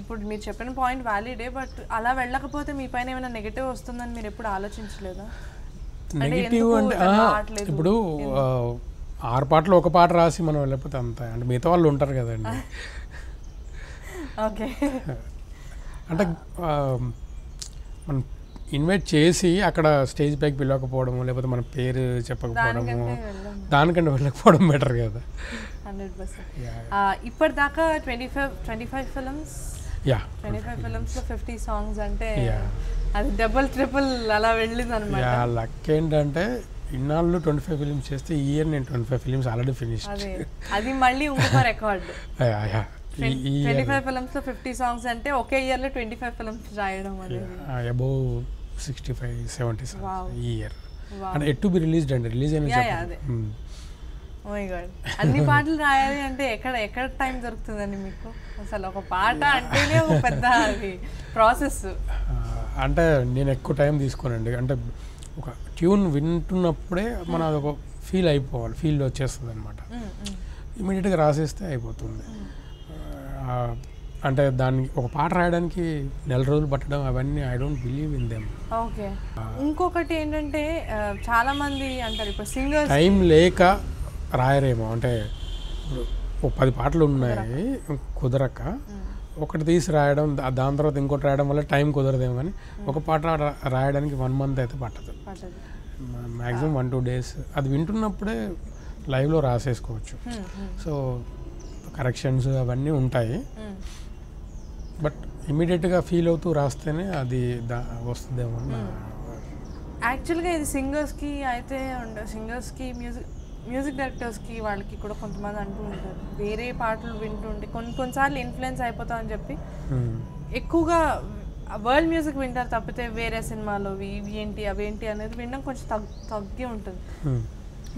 ఇప్పుడు మీరు చెప్పిన పాయింట్ వ్యాలిడే, బట్ అలా వెళ్ళకపోతే మీ పైన ఏమైనా నెగటివ్ వస్తుందని మీరు ఎప్పుడు ఆలోచించలేదా? నెగిటివ్ అంటే ఇప్పుడు 6 పాటలు ఒక పాట రాసి మనం వెళ్ళకపోతే అంత, అంటే మిగతా వాళ్ళు ఉంటారు కదండి. ఓకే. అంటే మనం ఇన్వైట్ చేసి అక్కడ స్టేజ్ పైకి పిలవకపోవడము, లేకపోతే మన పేరు చెప్పకపోవడము, దానికంటే వెళ్ళకపోవడం బెటర్ కదా. 100%. ఇప్పటిదాకా 25 ఫిల్మ్స్, 25 ఫిల్మ్స్లో 50 సాంగ్స్ అంటే అది డబుల్ ట్రిపుల్ అలా వెళ్ళింది అనమాట. లక్ ఏంటంటే ఇన్నాళ్ళు 25 ఫిలిమ్స్ చేస్తే ఈ ఇయర్ నేను 25 ఫిలిమ్స్ ఆల్రెడీ ఫినిష్. అది మళ్ళీ ఇంకొక రికార్డ్. 25 ఫిల్మ్స్లో 50 సాంగ్స్ అంటే ఒకే ఇయర్లో 25 ఫిల్మ్స్ రాయడం అనేది అబౌవ్ 65-70 సాంగ్స్ ఈ ఇయర్. అంటే ఎట్ టు బి రిలీజ్డ్ అండి, రిలీజ్ అయిన. ఓ మై గాడ్, అన్ని పాటలు రాయాలి అంటే ఎక్కడ టైం దొరుకుతుందండి మీకు? అసలు ఒక పాట అంటేనే ఒక పెద్ద అది ప్రాసెస్. అంటే నేను ఎక్కువ టైం తీసుకోనండి, అంటే ఒక ట్యూన్ వింటున్నప్పుడే మనం అదొక ఫీల్ అయిపోవాలి, ఫీల్ వచ్చేస్తుంది అనమాట. ఇమీడియట్గా రాసేస్తే అయిపోతుంది. అంటే దానికి ఒక పాట రాయడానికి 4 రోజులు పట్టడం అవన్నీ I don't believe in them. Okay. ఇంకొకటి ఏంటంటే చాలా మంది అంటారు ఇప్పుడు సింగర్స్ టైం లేక రాయరేమో, అంటే ఇప్పుడు 10 పాటలు ఉన్నాయి కుదరక ఒకటి తీసి రాయడం, దాని తర్వాత ఇంకోటి రాయడం వల్ల టైం కుదరదేమో, కానీ ఒక పాట రాయడానికి 1 month అయితే పట్టదు, మ్యాక్సిమం 1-2 days. అది వింటున్నప్పుడే లైవ్లో రాసేసుకోవచ్చు. సో కరెక్షన్స్ అవన్నీ ఉంటాయి, బట్ ఇమీడియట్గా ఫీల్ అవుతూ రాస్తేనే అది వస్తుందేమో. యాక్చువల్గా ఇది సింగర్స్కి అయితే సింగర్స్కి మ్యూజిక్ డైరెక్టర్స్కి వాళ్ళకి కూడా కొంతమంది అంటూ ఉంటారు, వేరే పాటలు వింటుంటే కొన్నిసార్లు ఇన్ఫ్లుయెన్స్ అయిపోతామని చెప్పి ఎక్కువగా వరల్డ్ మ్యూజిక్ వింటారు తప్పితే వేరే సినిమాలో ఇవి ఏంటి అవేంటి అనేది వినడం కొంచెం తగ్గి ఉంటుంది.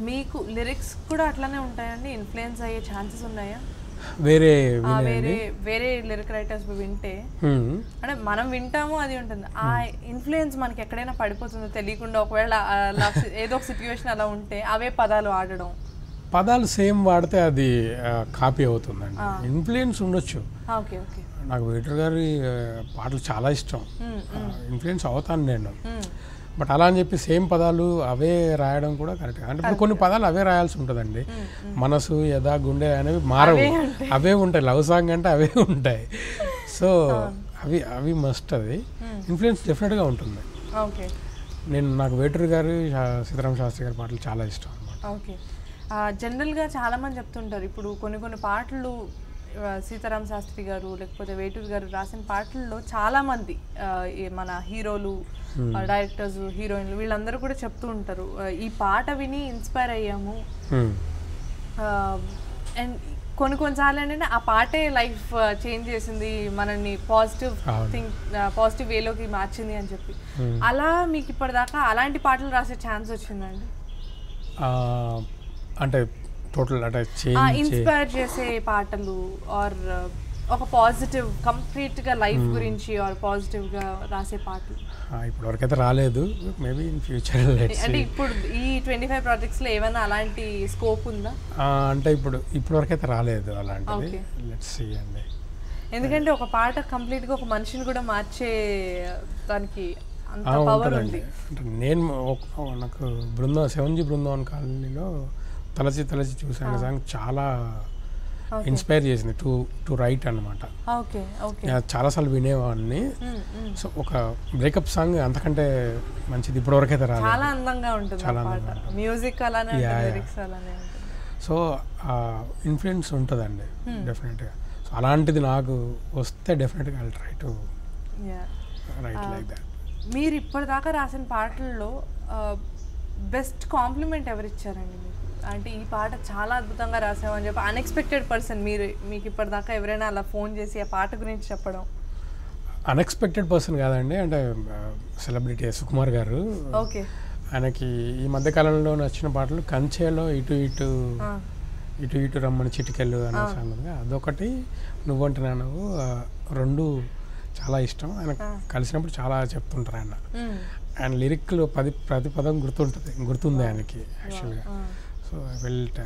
మీకు లిరిక్స్ కూడా అట్లానే ఉంటాయండి? ఇన్ఫ్లుయెన్స్ అయ్యే ఛాన్సెస్ ఉన్నాయా? వేరే లిరిక్ రైటర్స్ వింటే అంటే మనం వింటాము, అది ఉంటుంది, ఆ ఇన్ఫ్లుయెన్స్ మనకి ఎక్కడైనా పడిపోతుందో తెలియకుండా, ఒకవేళ ఏదో ఒక సిచ్యువేషన్ అలా ఉంటే అవే పదాలు ఆడడం, పదాలు సేమ్ వాడితే అది కాపీ అవుతుందండి. ఇన్ఫ్లుయెన్స్ ఉండొచ్చు. నాకు వేటర్ గారి పాటలు చాలా ఇష్టం, ఇన్ఫ్లుయెన్స్ అవుతాను నేను, బట్ అలా అని చెప్పి సేమ్ పదాలు అవే రాయడం కూడా కరెక్ట్. అంటే ఇప్పుడు కొన్ని పదాలు అవే రాయాల్సి ఉంటుందండి. మనసు, యథా, గుండె అనేవి మారవు, అవే ఉంటాయి. లవ్ సాంగ్ అంటే అవే ఉంటాయి. సో అవి మస్ట్, అది ఇన్ఫ్లుయెన్స్ డెఫినెట్గా ఉంటుంది. నాకు వేటర్ గారు, సీతారామ శాస్త్రి గారి పాటలు చాలా ఇష్టం అన్నమాట. ఓకే. జనరల్గా చాలామంది చెప్తుంటారు ఇప్పుడు కొన్ని పాటలు సీతారామ శాస్త్రి గారు లేకపోతే వేటూరు గారు రాసిన పాటల్లో చాలామంది మన హీరోలు, డైరెక్టర్స్, హీరోయిన్లు వీళ్ళందరూ కూడా చెప్తూ ఉంటారు, ఈ పాట విని ఇన్స్పైర్ అయ్యాము, అండ్ కొన్నిసార్లు ఏంటంటే ఆ పాటే లైఫ్ చేంజ్ చేసింది, మనల్ని పాజిటివ్ వేలోకి మార్చింది అని చెప్పి. అలా మీకు ఇప్పటిదాకా అలాంటి పాటలు రాసే ఛాన్స్ వచ్చిందండి? అంటే టోటల్ అంటే ఇన్స్పైర్ చేసే పాటలు ఆర్ ఒక పాజిటివ్ కంప్లీట్గా లైఫ్ గురించి ఆర్ పాజిటివ్గా రాసే పాటలు ఇప్పుడు వరకైతే రాలేదు, మేబీ ఇన్ ఫ్యూచర్. అంటే ఇప్పుడు ఈ 25 ప్రాజెక్ట్స్లో ఏమైనా అలాంటి స్కోప్ ఉందా? అంటే ఇప్పుడు వరకైతే రాలేదు అలాంటిది. లెట్స్ సీ అండి. ఎందుకంటే ఒక పాట కంప్లీట్గా ఒక మనిషిని కూడా మార్చే దానికి అంత పవర్ ఉంది. అంటే నేను నాకు 7G బృందావన్ కాలనీలో తలచి చూసాను సాంగ్ చాలా ఇన్స్పైర్ చేసింది టు రైట్ అనమాట. చాలాసార్లు వినేవాడిని. సో ఒక బ్రేకప్ సాంగ్ అంతకంటే మంచిది ఇప్పటివరకైతే రాలేదు. చాలా అందంగా ఉంటుంది మ్యూజిక్, అలానే లిరిక్స్ అలానే. సో ఇన్ఫ్లుయెన్స్ ఉంటుందండి డెఫినెట్గా. సో అలాంటిది నాకు వస్తే డెఫినెట్గా I will try to right like that. మీరు ఇప్పటిదాకా రాసిన పాటల్లో బెస్ట్ కాంప్లిమెంట్ ఎవరు ఇచ్చారండి మీరు? అంటే ఈ పాట చాలా అద్భుతంగా రాసామని చెప్పి అన్ఎక్స్పెక్టెడ్ పర్సన్ మీకు ఇప్పటిదాకా ఎవరైనా అలా ఫోన్ చేసి ఆ పాట గురించి చెప్పడం? అన్ఎక్స్పెక్టెడ్ పర్సన్ కాదండి, అంటే సెలబ్రిటీ సుకుమార్ గారు. ఓకే. ఆయనకి ఈ మధ్యకాలంలో నచ్చిన పాటలు కంచేలో ఇటు ఇటు రమ్మని చిటికెళ్ళు అనే సాంగ్ ఉంది, అదొకటి, నువ్వంటున్నా నువ్వు, 2 చాలా ఇష్టం. ఆయన కలిసినప్పుడు చాలా చెప్తుంటారు ఆయన లిరిక్లు ప్రతి పదం గుర్తుంది ఆయనకి యాక్చువల్గా. సో ఐ ఫెల్ట్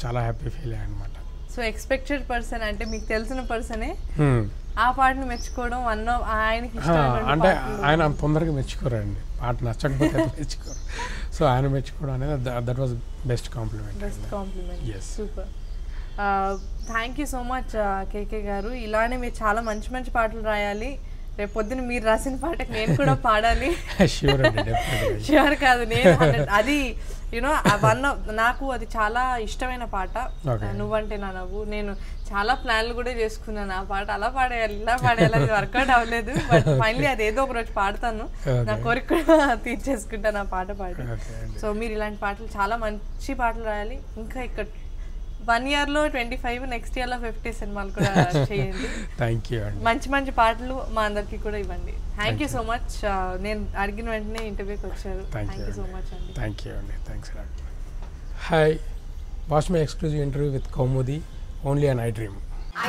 చాలా హ్యాపీ ఫీల్ అయ్యాను అనమాట. సో ఎక్స్పెక్టెడ్ పర్సన్ అంటే మీకు తెలిసిన పర్సనే ఆ పాటను మెచ్చుకోవడం ఆయనకి అంటే ఆయన అంత తొందరగా మెచ్చుకోరండి, పాట నచ్చకపోతే మెచ్చుకోరు. సో ఆయన మెచ్చుకోవడం అనేది that was best compliment. Super. Thank you so much KK గారు. ఇలానే మీరు చాలా మంచి మంచి పాటలు రాయాలి. రేపు పొద్దున మీరు రాసిన పాటకు నేను కూడా పాడాలి. ష్యూర్ కాదు, నేను అది నాకు అది చాలా ఇష్టమైన పాట, నువ్వంటే నా నవ్వు. నేను చాలా ప్లాన్లు కూడా చేసుకున్నాను, ఆ పాట అలా పాడేయాలి ఇలా పాడేయాలి, అది వర్కౌట్ అవ్వలేదు. బట్ ఫైనలీ అది ఏదో ఒక రోజు పాడతాను, నా కోరిక కూడా తీర్చేసుకుంటాను ఆ పాట పాడి. సో మీరు ఇలాంటి పాటలు చాలా మంచి పాటలు రాయాలి. ఇంకా ఇక్కడ 1 yearలో 25, నెక్స్ట్ ఇయర్లో 50 సినిమాలు కూడా చేయండి. మంచి మంచి పాటలు మా అందరికి కూడా ఇవ్వండి. Thank you so much. నేను అడిగిన వెంటనే ఇంటర్వ్యూకి వచ్చారు. థ్యాంక్ యూ సో మచ్ అండి. థ్యాంక్ యూ అండి. Thanks. Hi, watch my exclusive interview with Kaumudi only on iDream.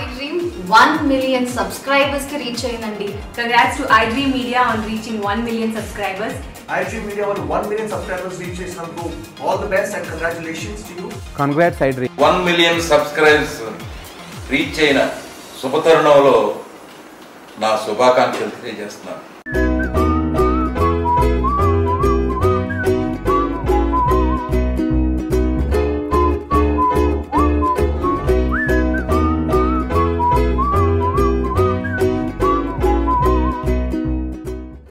iDream 1 million subscribers కి రీచ్ అయ్యిందండి. Congrats to iDream Media on reaching 1 million subscribers. iDream Media వాళ్ళు 1 million subscribers reach చేసినందుకు all the best and congratulations to you. Congrats iDream. 1 million subscribers reach అయిన శుభతరుణంలో నా శుభాకాంక్షలు తెలియజేస్తున్నాను.